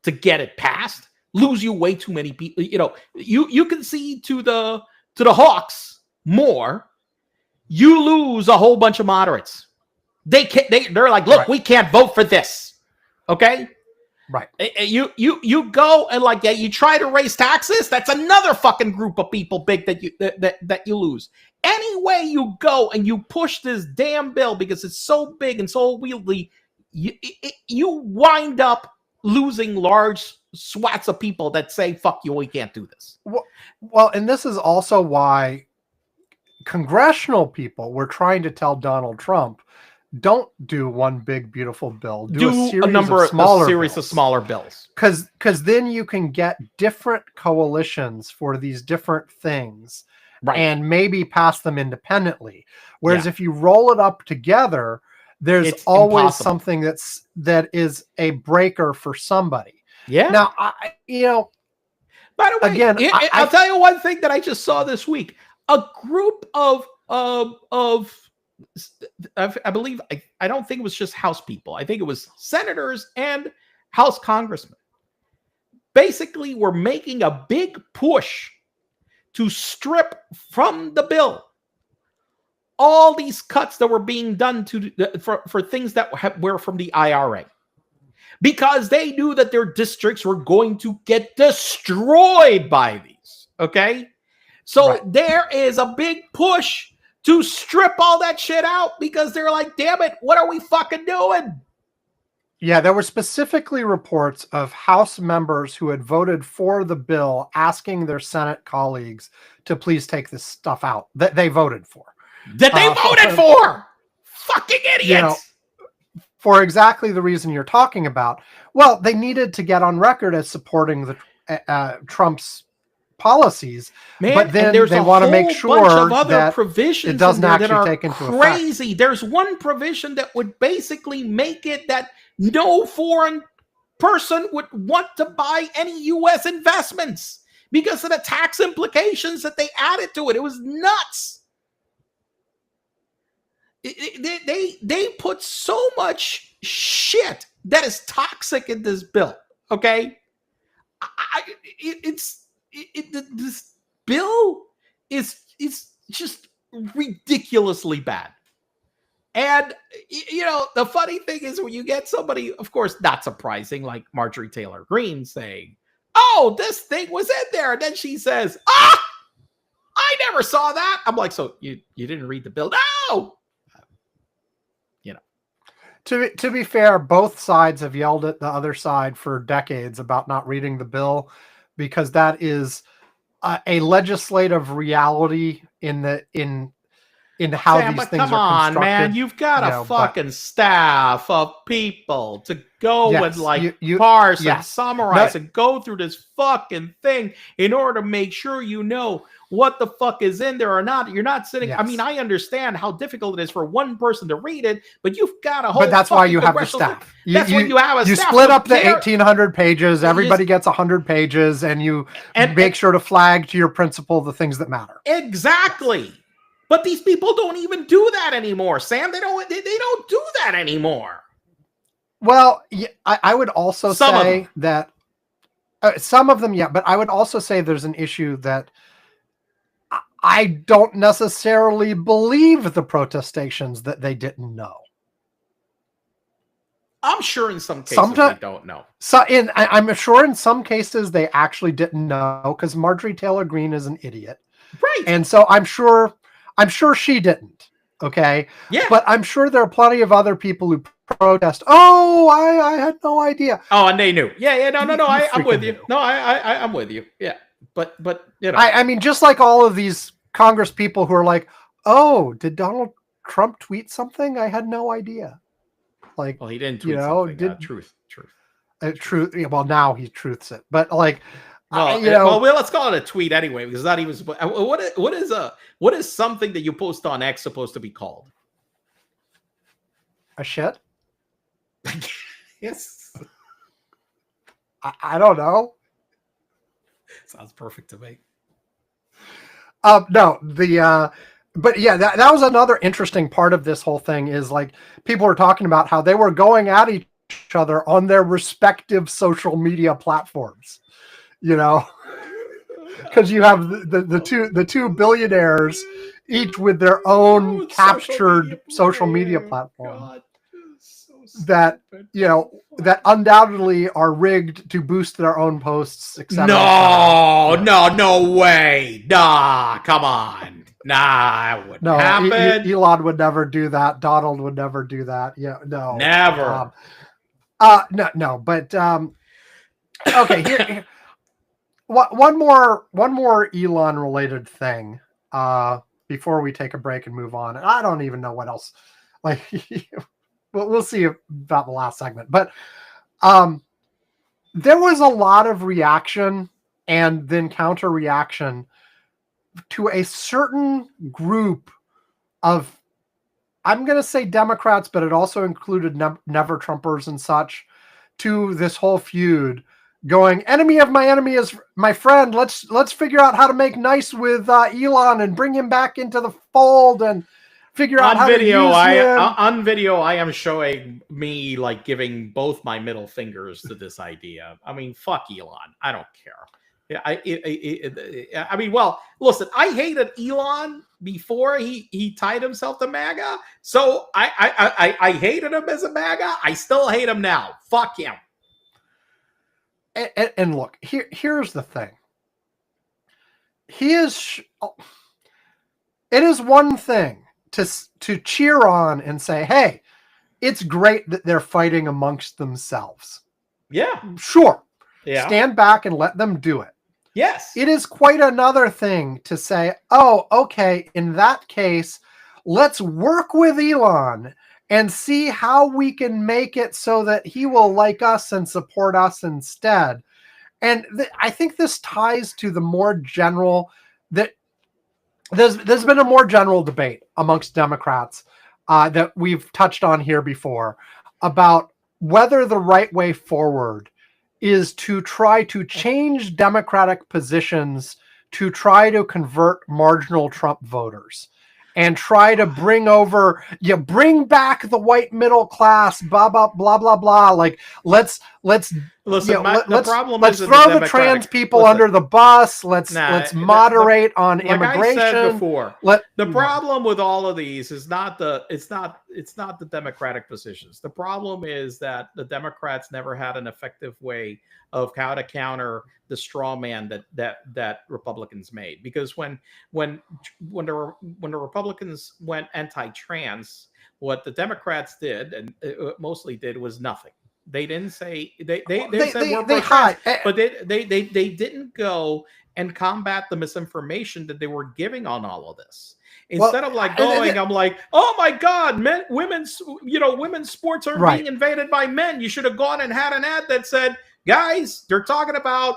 S2: to get it passed lose you way too many people. You know, you can see to the Hawks more. You lose a whole bunch of moderates. They're like, look, we can't vote for this. Okay.
S1: Right.
S2: You go and like you try to raise taxes. That's another fucking group of people big that you lose. Any way you go and you push this damn bill because it's so big and so wieldy, you wind up losing large swats of people that say, fuck you, we can't do this.
S1: Well, and this is also why congressional people were trying to tell Donald Trump, don't do one big beautiful bill. Do a series of smaller
S2: bills.
S1: Because then you can get different coalitions for these different things, and maybe pass them independently. Whereas if you roll it up together, there's always something that is a breaker for somebody.
S2: Yeah.
S1: Now, by the way, again,
S2: I'll tell you one thing that I just saw this week. A group of I believe, I don't think it was just House people. I think it was senators and House congressmen. Basically, we're making a big push to strip from the bill all these cuts that were being done for things that were from the IRA. Because they knew that their districts were going to get destroyed by these. Okay? So there is a big push to strip all that shit out because they're like, damn it, what are we fucking doing?
S1: Yeah, there were specifically reports of House members who had voted for the bill asking their Senate colleagues to please take this stuff out that they voted for.
S2: Fucking idiots!
S1: For exactly the reason you're talking about. Well, they needed to get on record as supporting the Trump's policies, but then they want to make sure that
S2: provisions
S1: it doesn't actually take into
S2: crazy
S1: effect.
S2: There's one provision that would basically make it that no foreign person would want to buy any U.S. investments because of the tax implications that they added to it. It was nuts. They put so much shit that is toxic in this bill. Okay, this bill is just ridiculously bad. And, the funny thing is when you get somebody, of course, not surprising, like Marjorie Taylor Greene saying, oh, this thing was in there. And then she says, I never saw that. I'm like, so you didn't read the bill? No.
S1: To be fair, both sides have yelled at the other side for decades about not reading the bill, because that is a legislative reality in how
S2: Sam,
S1: these
S2: but
S1: things
S2: come
S1: are
S2: on,
S1: constructed.
S2: man. You've got a fucking staff of people to go and parse and summarize and go through this fucking thing in order to make sure you know what the fuck is in there or not. You're not sitting. I mean, I understand how difficult it is for one person to read it, but you've got a whole.
S1: But that's why you have the staff.
S2: That's when you have a staff.
S1: You split up the 1,800 pages. Everybody gets 100 pages, and you make sure to flag to your principal the things that matter.
S2: Exactly. But these people don't even do that anymore, Sam. They don't do that anymore.
S1: Well, I would also say that some of them, but I would also say there's an issue that I don't necessarily believe the protestations that they didn't know.
S2: I'm sure in some cases they don't know.
S1: I'm sure in some cases they actually didn't know, because Marjorie Taylor Greene is an idiot.
S2: Right.
S1: And so I'm sure she didn't. Okay.
S2: Yeah.
S1: But I'm sure there are plenty of other people who protest. Oh, I had no idea.
S2: Oh, and they knew. Yeah. No. I'm with you. No, I'm with you. Yeah. But
S1: I mean, just like all of these Congress people who are like, oh, did Donald Trump tweet something? I had no idea. Like,
S2: well, he didn't tweet something. Truth.
S1: Truth. Well, now he truths it, but like,
S2: well, let's call it a tweet anyway, because not even what is something that you post on X supposed to be called?
S1: A shit?
S2: Yes.
S1: I don't know.
S2: Sounds perfect to me.
S1: No, but yeah, that was another interesting part of this whole thing is like people were talking about how they were going at each other on their respective social media platforms, because you have the two billionaires each with their own captured social media platform.
S2: God, so
S1: That
S2: stupid.
S1: that undoubtedly are rigged to boost their own posts, etc.
S2: No way. Nah, come on. Nah, it wouldn't happen.
S1: Elon would never do that. Donald would never do that. Yeah, no,
S2: Never.
S1: No. But okay, here, one more Elon related thing. Before we take a break and move on, and I don't even know what else. Like, we'll see about the last segment, but there was a lot of reaction and then counter reaction to a certain group of, I'm going to say Democrats, but it also included never Trumpers and such, to this whole feud, going, enemy of my enemy is my friend. Let's figure out how to make nice with Elon and bring him back into the fold and figure out how to use him.
S2: On video, I am showing me like giving both my middle fingers to this idea. I mean, fuck Elon. I don't care. I mean, well, listen, I hated Elon before he tied himself to MAGA. So I hated him as a MAGA. I still hate him now. Fuck him.
S1: And look, here's the thing. It is one thing to cheer on and say, hey, it's great that they're fighting amongst themselves.
S2: Yeah.
S1: Sure.
S2: Yeah.
S1: Stand back and let them do it.
S2: Yes.
S1: It is quite another thing to say, oh, okay, in that case, let's work with Elon and see how we can make it so that he will like us and support us instead. And I think this ties to the more general, that there's been a more general debate amongst Democrats that we've touched on here before about whether the right way forward is to try to change Democratic positions to try to convert marginal Trump voters and try to bring back the white middle class, blah, blah, blah, blah, blah. Like, let's
S2: listen, the problem
S1: let's
S2: is
S1: throw the trans people under the bus. Let's moderate on immigration.
S2: I said before, the problem with all of these is it's not the Democratic positions. The problem is that the Democrats never had an effective way of how to counter the straw man that Republicans made. Because when the Republicans went anti-trans, what the Democrats did and mostly did was nothing. They didn't say they said we're trans, but they didn't go and combat the misinformation that they were giving on all of this. Instead of like going, I'm like, oh my God, women's sports are being invaded by men. You should have gone and had an ad that said, guys, they're talking about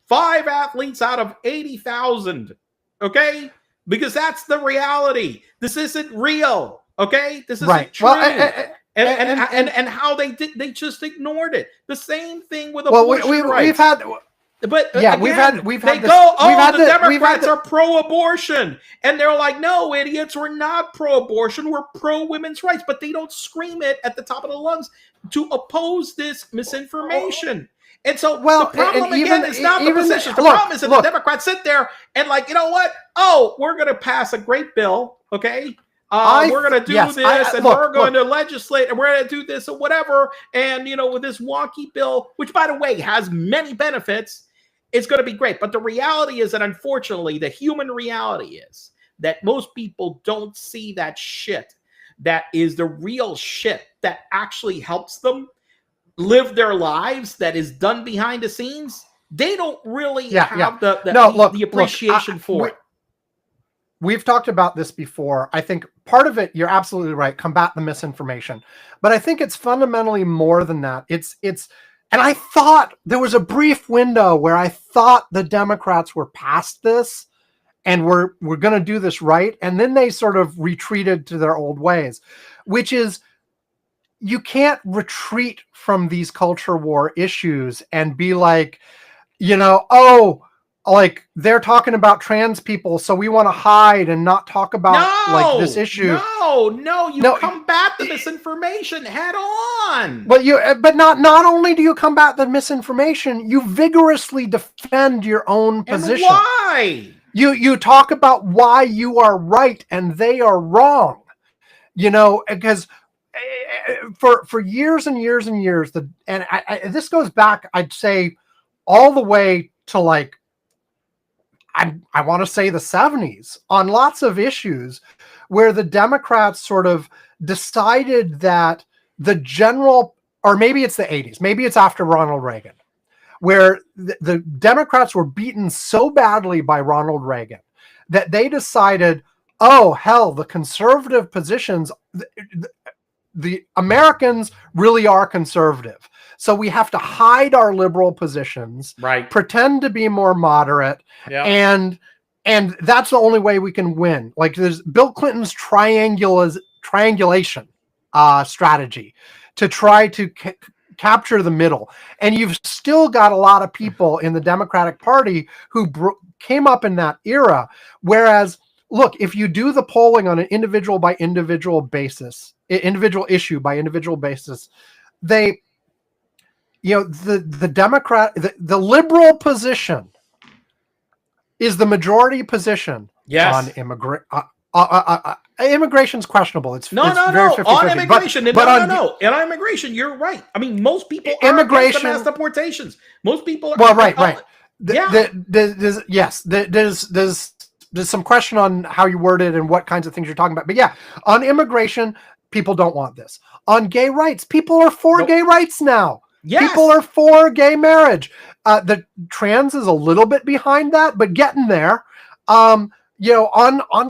S2: 5 athletes out of 80,000. Okay, because that's the reality. This isn't real. Okay, this isn't true. Well, and how they just ignored it. The same thing with abortion rights.
S1: We've had.
S2: But
S1: yeah,
S2: again,
S1: we've
S2: they
S1: had
S2: go, oh, the Democrats are pro-abortion. And they're like, no, idiots, we're not pro-abortion. We're pro-women's rights. But they don't scream it at the top of the lungs to oppose this misinformation. And so the problem again is not the positions. The problem is that the Democrats sit there and like, you know what? Oh, we're going to pass a great bill, okay? We're going to do this, and we're going to legislate, and we're going to do this or whatever. And, with this wonky bill, which, by the way, has many benefits, it's going to be great. But the reality is that, unfortunately, the human reality is that most people don't see that shit. That is the real shit that actually helps them live their lives, that is done behind the scenes. They don't really have the appreciation for it.
S1: We've talked about this before. I think part of it, you're absolutely right, combat the misinformation. But I think it's fundamentally more than that. And I thought there was a brief window where I thought the Democrats were past this and we're going to do this right. And then they sort of retreated to their old ways, which is you can't retreat from these culture war issues and be like, oh, like they're talking about trans people, so we want to hide and not talk about like this issue.
S2: You combat the misinformation head on.
S1: But not only do you combat the misinformation, you vigorously defend your own position.
S2: And why?
S1: You talk about why you are right and they are wrong. Because for years and years and years, this goes back, I'd say, all the way to like, I want to say the 70s, on lots of issues where the Democrats sort of decided that the general, or maybe it's the 80s, maybe it's after Ronald Reagan, where the Democrats were beaten so badly by Ronald Reagan that they decided, oh, hell, the conservative positions, the Americans really are conservative. So we have to hide our liberal positions,
S2: right?
S1: Pretend to be more moderate, and that's the only way we can win. Like there's Bill Clinton's triangulation strategy to try to capture the middle, and you've still got a lot of people in the Democratic Party who came up in that era. Whereas, look, if you do the polling on an individual by individual basis, individual issue by individual basis, they. The Democrat, the liberal position is the majority position on immigration's questionable. It's very 50-50.
S2: On immigration. On immigration, you're right. I mean, most people are against the mass deportations. Most people are.
S1: Well, right. There's some question on how you word it and what kinds of things you're talking about. But yeah, on immigration, people don't want this. On gay rights, people are for gay rights now. Yes. People are for gay marriage. The trans is a little bit behind that, but getting there. On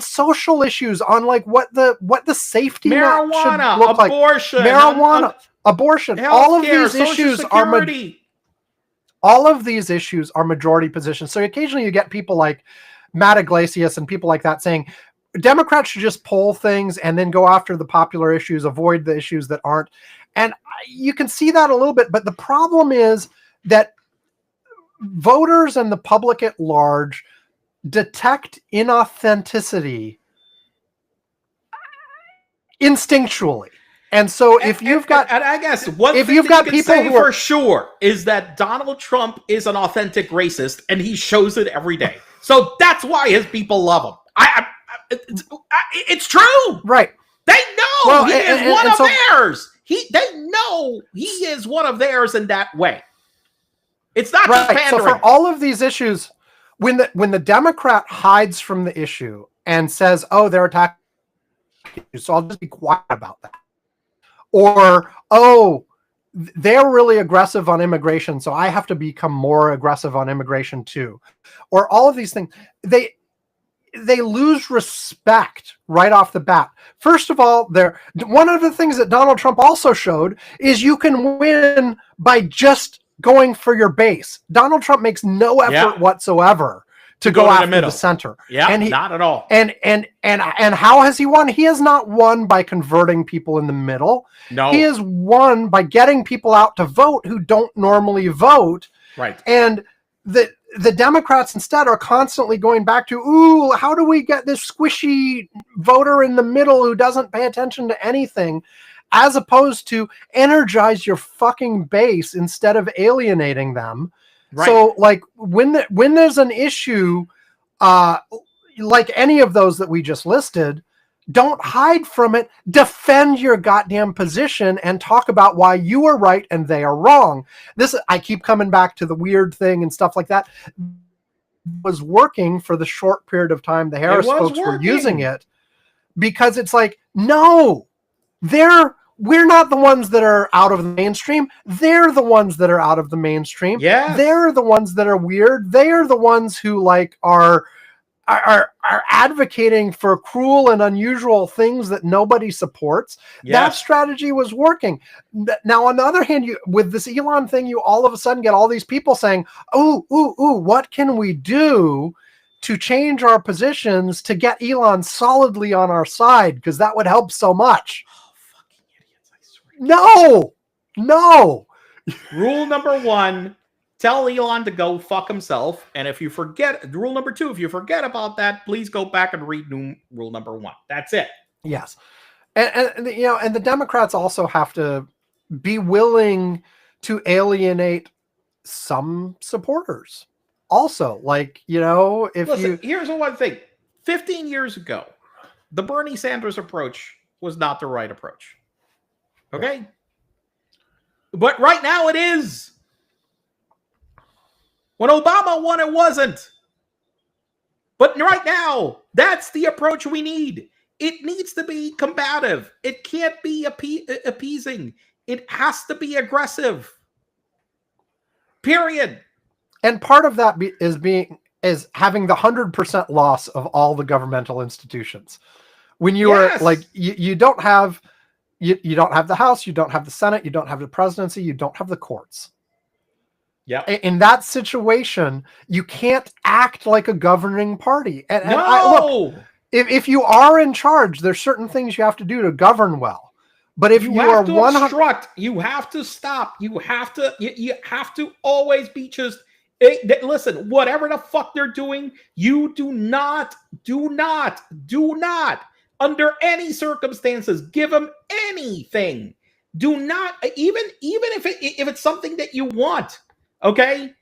S1: social issues, on like what the safety net should look
S2: abortion,
S1: like. Abortion. All of these issues are majority positions. So occasionally you get people like Matt Iglesias and people like that saying Democrats should just poll things and then go after the popular issues, avoid the issues that aren't. And you can see that a little bit, but the problem is that voters and the public at large detect inauthenticity instinctually. And so if you've got,
S2: and I guess one thing you've got people who for sure is that Donald Trump is an authentic racist and he shows it every day. So that's why his people love him. It's true.
S1: Right.
S2: They know he is one of theirs. They know he is one of theirs in that way. It's not just pandering.
S1: So for all of these issues, when the Democrat hides from the issue and says, "Oh, they're attacking you," so I'll just be quiet about that, or "Oh, they're really aggressive on immigration, so I have to become more aggressive on immigration too," or all of these things, they lose respect right off the bat. First of all, one of the things that Donald Trump also showed is you can win by just going for your base. Donald Trump makes no effort whatsoever to go after the center.
S2: Yeah, not at all.
S1: And how has he won? He has not won by converting people in the middle.
S2: No.
S1: He has won by getting people out to vote who don't normally vote.
S2: Right.
S1: And the Democrats instead are constantly going back to, ooh, how do we get this squishy voter in the middle who doesn't pay attention to anything, as opposed to energize your fucking base instead of alienating them. Right. So like when there's an issue like any of those that we just listed, don't hide from it. Defend your goddamn position and talk about why you are right and they are wrong. I keep coming back to the weird thing and stuff like that. Was working for the short period of time the Harris folks were using it, because it's like, no, we're not the ones that are out of the mainstream. They're the ones that are out of the mainstream.
S2: Yeah,
S1: they're the ones that are weird. They are the ones who like are advocating for cruel and unusual things that nobody supports. Yes. That strategy was working. Now, on the other hand, with this Elon thing, you all of a sudden get all these people saying, ooh, what can we do to change our positions to get Elon solidly on our side? Because that would help so much.
S2: Oh, fucking idiots, I swear
S1: No, no.
S2: Rule number 1, tell Elon to go fuck himself. And if you forget, rule number 2, if you forget about that, please go back and read rule number 1. That's it.
S1: Yes. And and the Democrats also have to be willing to alienate some supporters. Also, like, if
S2: Listen, here's the one thing. 15 years ago, the Bernie Sanders approach was not the right approach. Okay? But right now it is. When Obama won, it wasn't. But right now, that's the approach we need. It needs to be combative. It can't be appeasing. It has to be aggressive. Period.
S1: And part of that is having the 100% loss of all the governmental institutions. When you are like, you don't have you don't have the House, you don't have the Senate, you don't have the presidency, you don't have the courts.
S2: Yeah.
S1: In that situation, you can't act like a governing party. And
S2: no.
S1: Look, if you are in charge, there's certain things you have to do to govern well. But if you are
S2: obstruct, you have to stop. You have to always be just listen, whatever the fuck they're doing, you do not under any circumstances give them anything. Do not even if it's something that you want. Okay?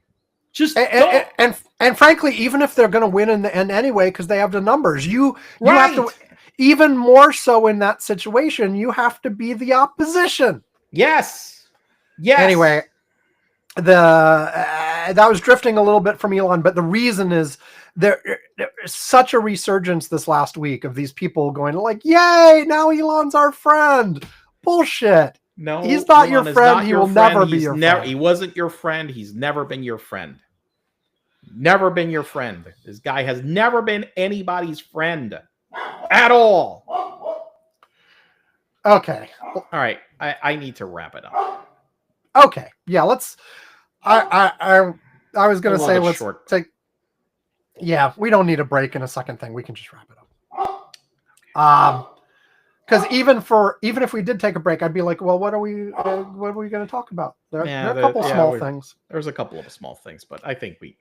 S2: Just
S1: and frankly, even if they're going to win in the end anyway, because they have the numbers, you have to, even more so in that situation, you have to be the opposition.
S2: Yes.
S1: Anyway, that was drifting a little bit from Elon, but the reason is there's such a resurgence this last week of these people going like, "Yay! Now Elon's our friend." Bullshit.
S2: No,
S1: he's not your friend. He will never be your friend.
S2: He wasn't your friend. He's never been your friend. Never been your friend. This guy has never been anybody's friend at all.
S1: Okay.
S2: All right. I need to wrap it up.
S1: Okay. Yeah. Let's. I was gonna say let's take. Yeah, we don't need a break in a second thing. We can just wrap it up. Because even if we did take a break, I'd be like, well, what are we going to talk about? There are a couple small things.
S2: There's a couple of small things, but I think we've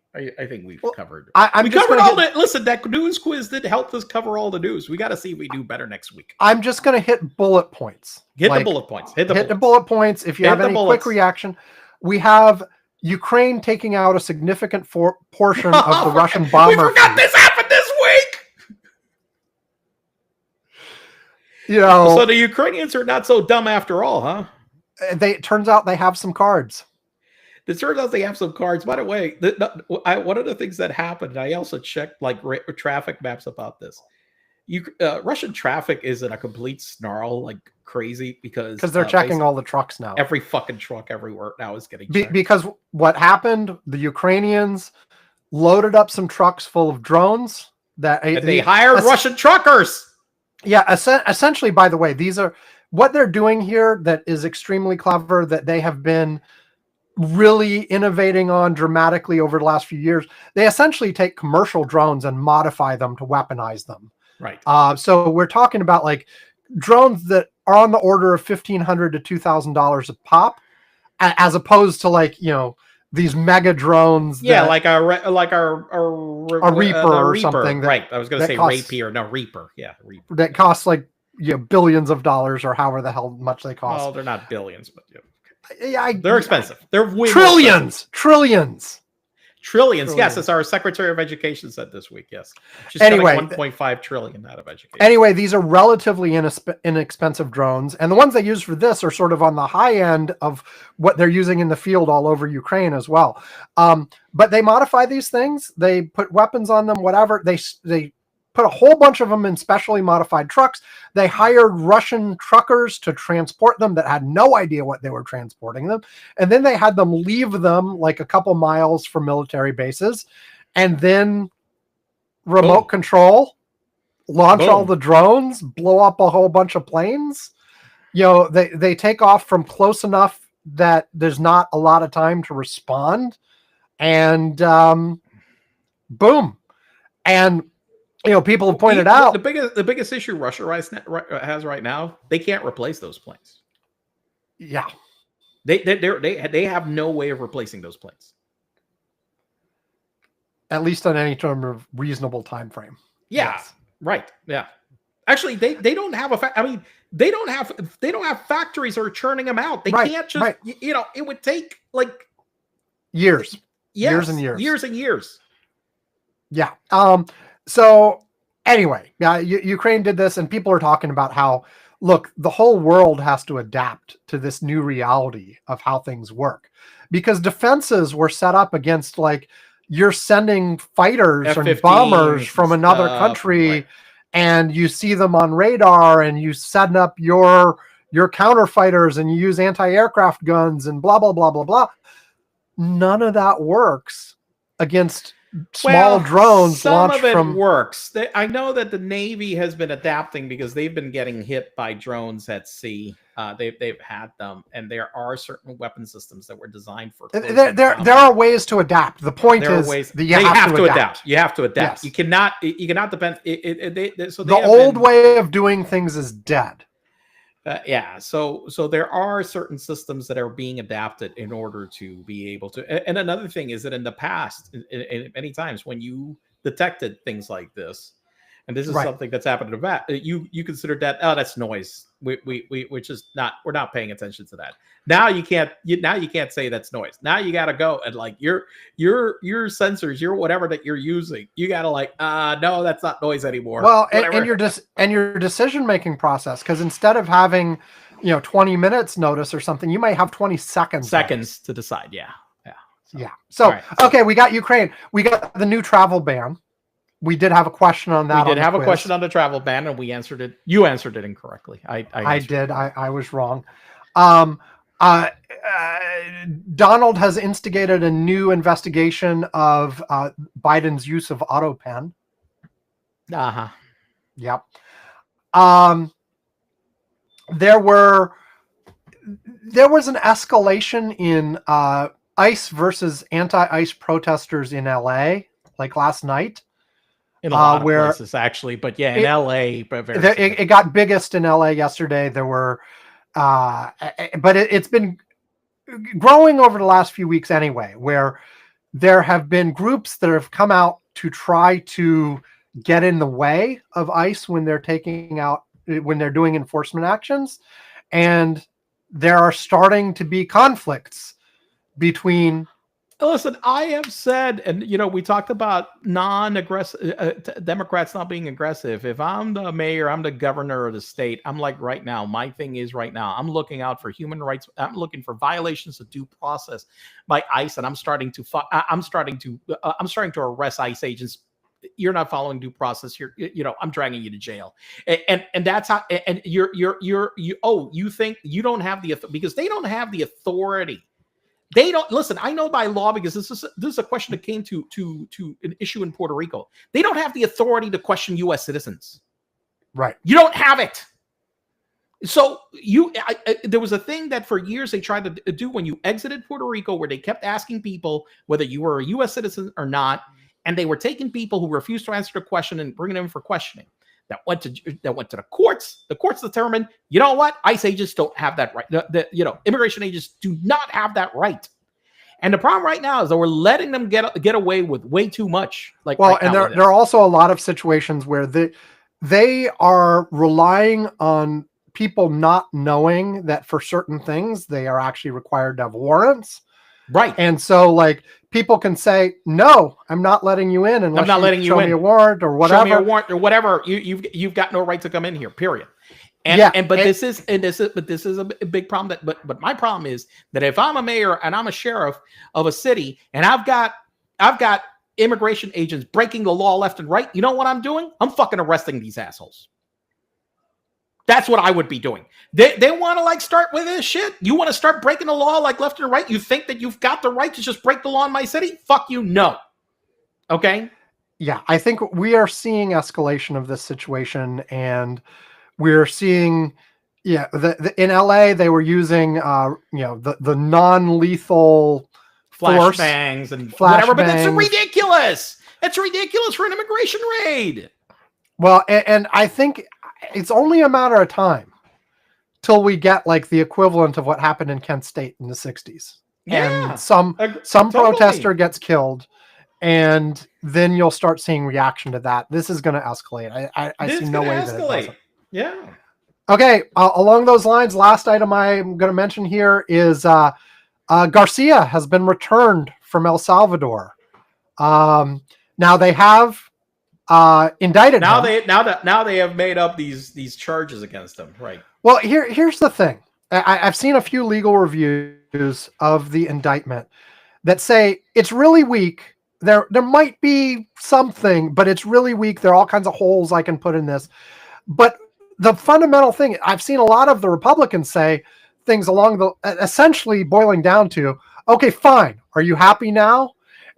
S2: covered.
S1: We
S2: covered all the. Listen, that news quiz did help us cover all the news. We got to see if we do better next week.
S1: I'm just going to hit bullet points.
S2: Hit the bullet points.
S1: Hit the bullet points. If you have any quick reaction, we have Ukraine taking out a significant portion of the Russian bomber.
S2: We forgot this happened this week. So the Ukrainians are not so dumb after all, huh?
S1: It turns out they have some cards.
S2: It turns out they have some cards. By the way, one of the things that happened, I also checked like traffic maps about this. Russian traffic is in a complete snarl, like crazy, because
S1: they're checking all the trucks now.
S2: Every fucking truck everywhere now is getting checked.
S1: Because what happened? The Ukrainians loaded up some trucks full of drones
S2: and they hired Russian truckers.
S1: Yeah, essentially, by the way, these are what they're doing here that is extremely clever, that they have been really innovating on dramatically over the last few years. They essentially take commercial drones and modify them to weaponize them.
S2: Right.
S1: So we're talking about like drones that are on the order of $1,500 to $2,000 a pop, as opposed to like, these mega drones.
S2: Like a
S1: Reaper or something.
S2: Right. I was going to say Rapier. No, Reaper. Yeah, Reaper.
S1: That costs like billions of dollars or however the hell much they cost.
S2: Well, they're not billions, but
S1: they're
S2: expensive. They're way
S1: trillions.
S2: Yes, as our Secretary of Education said this week. Yes. She's
S1: anyway,
S2: $1.5 trillion out of education.
S1: Anyway, these are relatively inexpensive drones, and the ones they use for this are sort of on the high end of what they're using in the field all over Ukraine as well. But they modify these things. They put weapons on them. Whatever they put a whole bunch of them in specially modified trucks. They hired Russian truckers to transport them that had no idea what they were transporting them. And then they had them leave them like a couple miles from military bases and then remote control, launch all the drones, blow up a whole bunch of planes. They take off from close enough that there's not a lot of time to respond. And boom. And people have pointed out
S2: the biggest issue Russia has right now. They can't replace those planes.
S1: Yeah.
S2: They have no way of replacing those planes.
S1: At least on any term of reasonable time frame.
S2: Yeah.
S1: Yes.
S2: Right. Yeah. Actually, they don't have they don't have factories that are churning them out. They can't just it would take like
S1: years.
S2: Yes,
S1: years and years.
S2: Years and years.
S1: Yeah. So anyway, Ukraine did this, and people are talking about how, look, the whole world has to adapt to this new reality of how things work, because defenses were set up against, like, you're sending fighters
S2: F-15s
S1: and bombers from another country,
S2: right.
S1: and you see them on radar, and you set up your counterfighters, and you use anti-aircraft guns and blah, blah, blah, blah, blah. None of that works against small drones launched from...
S2: works. I know that the Navy has been adapting because they've been getting hit by drones at sea. They've had them, and there are certain weapon systems that were designed for.
S1: There are ways to adapt. The point is that you have to adapt.
S2: You have to adapt.
S1: Yes.
S2: You cannot depend.
S1: The old way of doing things is dead.
S2: So there are certain systems that are being adapted in order to be able to. And another thing is that in the past, many times when you detected things like this, and this is something that's happened to that, you considered that, oh, that's noise. We're just not, we're not paying attention to that. Now you can't say that's noise. Now you got to go and, like, your sensors, your whatever that you're using, you got to, like, no, that's not noise anymore.
S1: Well, and your decision making process, because instead of having 20 minutes notice or something, you might have 20 seconds
S2: to decide. Yeah.
S1: So okay, we got Ukraine. We got the new travel ban. We did have a question on that.
S2: We did have a question on the travel ban, and we answered it. You answered it incorrectly. I
S1: did. I was wrong. Donald has instigated a new investigation of Biden's use of auto pen.
S2: Uh-huh.
S1: Yep. There was an escalation in ICE versus anti-ICE protesters in LA, like last night.
S2: In a lot of places, actually, but yeah, in LA, but
S1: it got biggest in LA yesterday. There were, but it's been growing over the last few weeks anyway, where there have been groups that have come out to try to get in the way of ICE when they're doing enforcement actions, and there are starting to be conflicts between.
S2: Listen, I have said, and we talked about non-aggressive Democrats not being aggressive. If I'm the mayor, I'm the governor of the state. I'm like, right now, my thing is right now, I'm looking out for human rights. I'm looking for violations of due process by ICE, and I'm starting to arrest ICE agents. You're not following due process. I'm dragging you to jail, and that's how. And you think you don't have because they don't have the authority. They don't listen. I know by law, because this is a question that came to an issue in Puerto Rico. They don't have the authority to question U.S. citizens.
S1: Right.
S2: You don't have it. So there was a thing that for years they tried to do when you exited Puerto Rico, where they kept asking people whether you were a U.S. citizen or not, and they were taking people who refused to answer the question and bringing them in for questioning. That went to the courts. The courts determined, you know what? ICE agents don't have that right. Immigration agents do not have that right. And the problem right now is that we're letting them get away with way too much. There
S1: are also a lot of situations where they are relying on people not knowing that for certain things they are actually required to have warrants.
S2: Right.
S1: And so, like, people can say, no, I'm not letting you in unless you show me a warrant or whatever.
S2: Show me a warrant or whatever. You've got no right to come in here, period. But this is a big problem. But my problem is that if I'm a mayor and I'm a sheriff of a city and I've got immigration agents breaking the law left and right, you know what I'm doing? I'm fucking arresting these assholes. That's what I would be doing. They want to start with this shit. You want to start breaking the law left and right? You think that you've got the right to just break the law in my city? Fuck you, no. Okay?
S1: Yeah, I think we are seeing escalation of this situation, and we're seeing, in LA they were using the non-lethal
S2: flashbangs and whatever, but that's ridiculous. That's ridiculous for an immigration raid.
S1: Well, and I think it's only a matter of time till we get like the equivalent of what happened in Kent State in the 60s.
S2: Yeah,
S1: And some
S2: totally.
S1: protester gets killed, and then you'll start seeing reaction to that. This is going to escalate. I see no way that it doesn't.
S2: Yeah.
S1: Okay, along those lines, last item I'm going to mention here is Garcia has been returned from El Salvador. Now they have indicted him.
S2: Now they have made up these charges against him, right?
S1: Well, here's the thing. I've seen a few legal reviews of the indictment that say it's really weak. There might be something, but it's really weak. There are all kinds of holes I can put in this. But the fundamental thing, I've seen a lot of the Republicans say things along the essentially boiling down to, okay, fine. Are you happy now?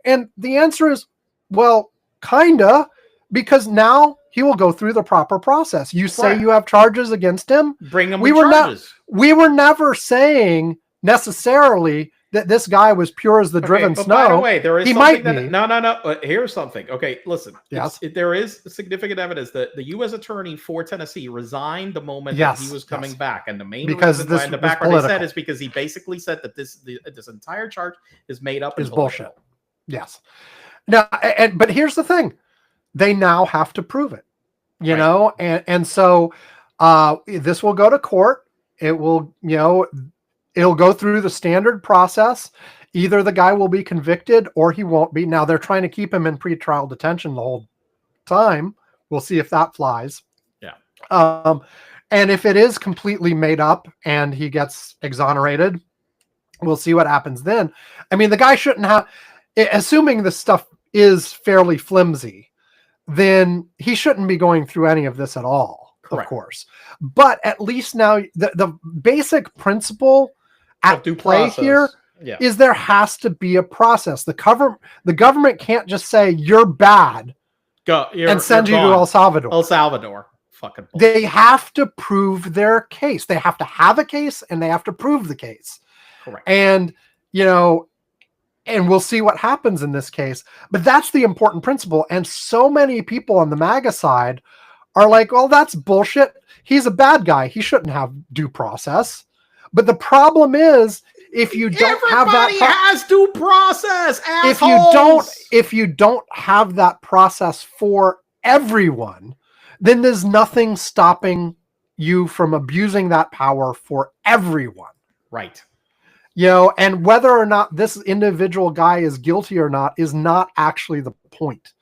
S1: And the answer is, well, kinda, because now he will go through the proper process. You say
S2: Right.
S1: you have charges against him.
S2: Bring him
S1: We
S2: with
S1: were
S2: charges.
S1: We were never saying necessarily that this guy was pure as the driven
S2: but
S1: snow.
S2: By the way, there is
S1: He
S2: something
S1: might
S2: that
S1: be.
S2: no. Here's something. Okay, listen.
S1: Yes.
S2: There is significant evidence that the U.S. attorney for Tennessee resigned the moment
S1: Yes,
S2: that he was coming
S1: yes.
S2: back, and the main
S1: Because
S2: reason
S1: this
S2: behind the
S1: was
S2: background he said
S1: political.
S2: is because he basically said that this entire charge is made up.
S1: Is
S2: and
S1: bullshit. Yes. Now, but here's the thing: they now have to prove it. You
S2: Right.
S1: know, and so this will go to court. It will, it'll go through the standard process. Either the guy will be convicted or he won't be. Now they're trying to keep him in pretrial detention the whole time. We'll see if that flies.
S2: Yeah.
S1: And if it is completely made up and he gets exonerated, we'll see what happens then. I mean, the guy shouldn't have, assuming this stuff is fairly flimsy, then he shouldn't be going through any of this at all.
S2: Correct.
S1: Of course. But at least now the basic principle at
S2: due
S1: play
S2: process.
S1: here is there has to be a process. The government can't just say you're bad and send you to El Salvador.
S2: El Salvador. Fucking bullshit.
S1: They have to prove their case. They have to have a case and they have to prove the case.
S2: Correct.
S1: And, and we'll see what happens in this case. But that's the important principle. And so many people on the MAGA side are like, well, that's bullshit. He's a bad guy. He shouldn't have due process. But the problem is, if you don't have that,
S2: has due process. Assholes.
S1: if you don't have that process for everyone, then there's nothing stopping you from abusing that power for everyone.
S2: Right.
S1: And whether or not this individual guy is guilty or not is not actually the point.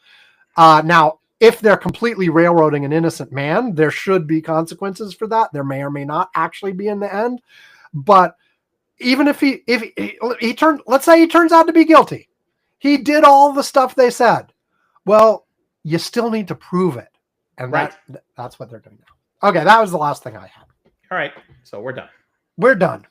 S1: Now, if they're completely railroading an innocent man, there should be consequences for that. There may or may not actually be in the end. But even if he let's say he turns out to be guilty, he did all the stuff they said. Well, you still need to prove it. And that's what they're doing now. Okay, that was the last thing I had.
S2: All right. So we're done.
S1: We're done.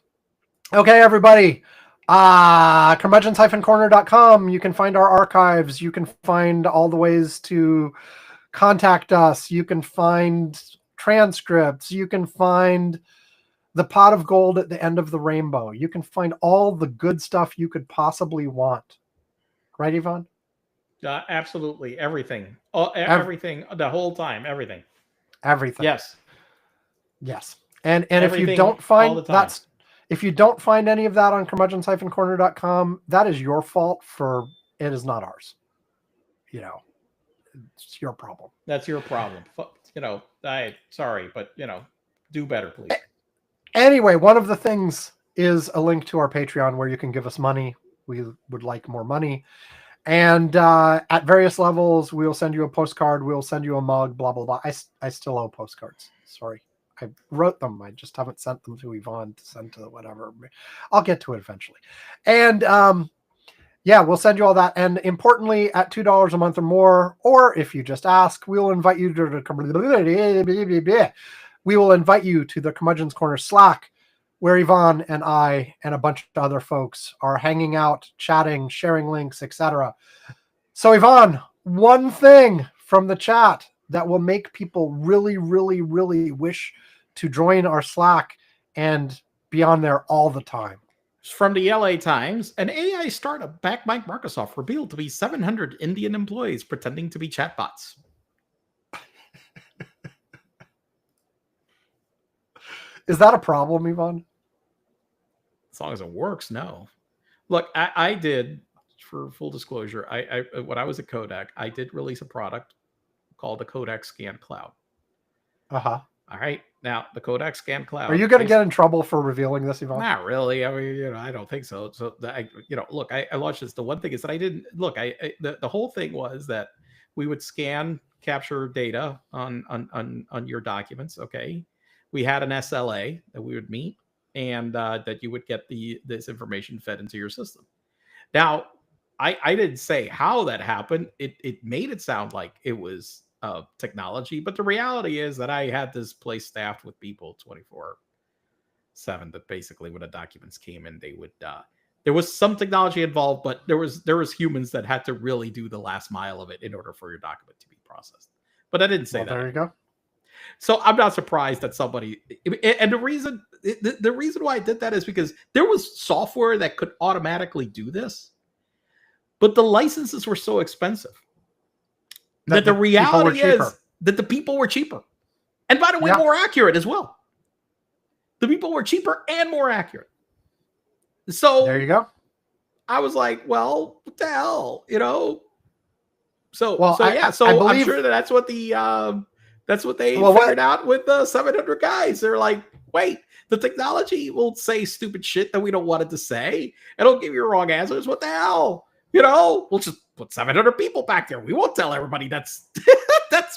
S1: Okay, everybody. Curmudgeon-corner.com. You can find our archives. You can find all the ways to contact us. You can find transcripts. You can find the pot of gold at the end of the rainbow. You can find all the good stuff you could possibly want. Right, Yvonne?
S2: Absolutely. Everything. Everything. The whole time. Everything.
S1: Everything.
S2: Yes.
S1: Yes. And if you don't find if you don't find any of that on curmudgeon-corner.com, that is your fault. It is not ours. It's your problem.
S2: That's your problem. Sorry, but do better, please.
S1: Anyway, one of the things is a link to our Patreon where you can give us money. We would like more money. And at various levels, we'll send you a postcard. We'll send you a mug, blah, blah, blah. I still owe postcards. Sorry. I wrote them. I just haven't sent them to Yvonne to send to whatever. I'll get to it eventually. And we'll send you all that. And importantly, at $2 a month or more, or if you just ask, we will invite you to the Curmudgeon's Corner Slack, where Yvonne and I and a bunch of other folks are hanging out, chatting, sharing links, etc. So Yvonne, one thing from the chat that will make people really, really, really wish to join our Slack and be on there all the time.
S2: From the LA Times, an AI startup backed by Microsoft revealed to be 700 Indian employees pretending to be chatbots.
S1: Is that a problem, Yvonne?
S2: As long as it works, no. Look, I did, for full disclosure, I when I was at Kodak, I did release a product called the Kodak Scan Cloud.
S1: Uh-huh.
S2: All right. Now, the Kodak Scan Cloud.
S1: Are you going to get in trouble for revealing this, Yvonne?
S2: Not really. I mean, I don't think so. So, look, I launched this. The one thing is that I didn't look. The whole thing was that we would capture data on your documents. Okay, we had an SLA that we would meet, and that you would get this information fed into your system. Now, I didn't say how that happened. It made it sound like it was technology, but the reality is that I had this place staffed with people 24/7. That basically, when the documents came in, they would. There was some technology involved, but there was humans that had to really do the last mile of it in order for your document to be processed. But I didn't say that.
S1: There you go.
S2: So I'm not surprised that somebody. And the reason why I did that is because there was software that could automatically do this, but the licenses were so expensive. That the reality is that the people were cheaper. And by the way, more accurate as well. The people were cheaper and more accurate. So
S1: there you go.
S2: I was like, well, what the hell? So
S1: I
S2: I'm
S1: believe,
S2: sure that's what they figured out with the 700 guys. They're like, wait, the technology will say stupid shit that we don't want it to say. It'll give you wrong answers. What the hell? We'll just put 700 people back there. We won't tell everybody that's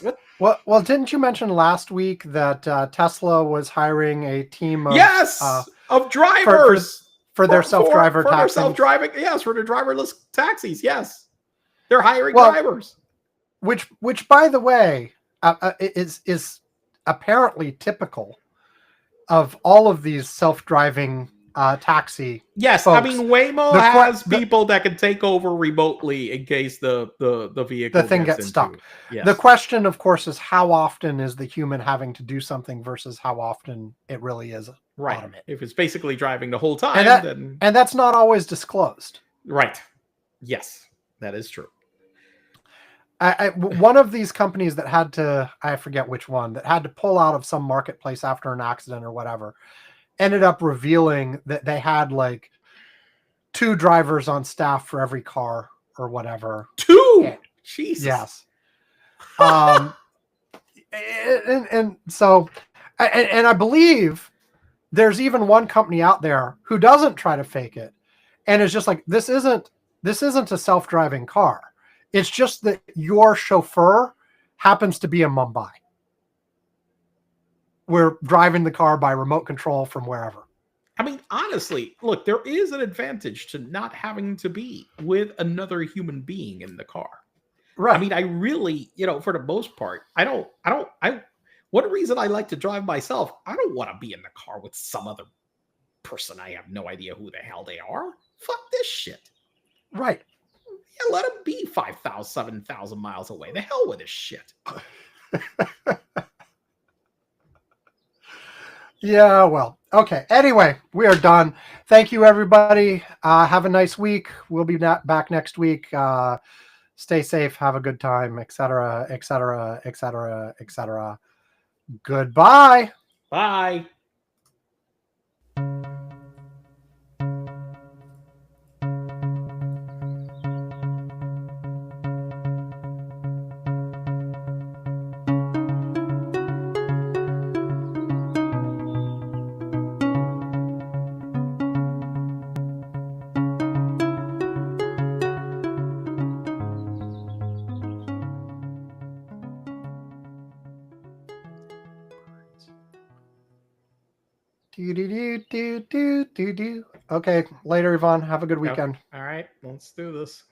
S2: what.
S1: Well, didn't you mention last week that Tesla was hiring a team of
S2: of drivers
S1: for their self-driver taxis?
S2: For their self-driving, yes, for their driverless taxis, yes. They're hiring drivers.
S1: Which, by the way, is apparently typical of all of these self-driving taxi.
S2: Yes,
S1: folks.
S2: I mean Waymo has people that can take over remotely in case the vehicle
S1: gets stuck.
S2: Yes.
S1: The question, of course, is how often is the human having to do something versus how often it really is automated.
S2: If it's basically driving the whole time,
S1: and that's not always disclosed.
S2: Right. Yes, that is true.
S1: One of these companies that had to, I forget which one, that had to pull out of some marketplace after an accident or whatever, ended up revealing that they had like 2 drivers on staff for every car or whatever.
S2: 2? Jesus.
S1: Yes. And so, and I believe there's even one company out there who doesn't try to fake it, and it's just like, this isn't a self-driving car. It's just that your chauffeur happens to be in Mumbai. We're driving the car by remote control from wherever.
S2: I mean, honestly, look, there is an advantage to not having to be with another human being in the car.
S1: Right.
S2: I mean, I really, for the most part, one reason I like to drive myself, I don't want to be in the car with some other person. I have no idea who the hell they are. Fuck this shit.
S1: Right.
S2: Yeah, let them be 5,000, 7,000 miles away. The hell with this shit.
S1: Yeah, well, okay. Anyway, we are done. Thank you, everybody. Have a nice week. We'll be back next week. Stay safe. Have a good time, etc., etc., etc., etc. Goodbye.
S2: Bye.
S1: Okay, later, Yvonne. Have a good weekend.
S2: All right, let's do this.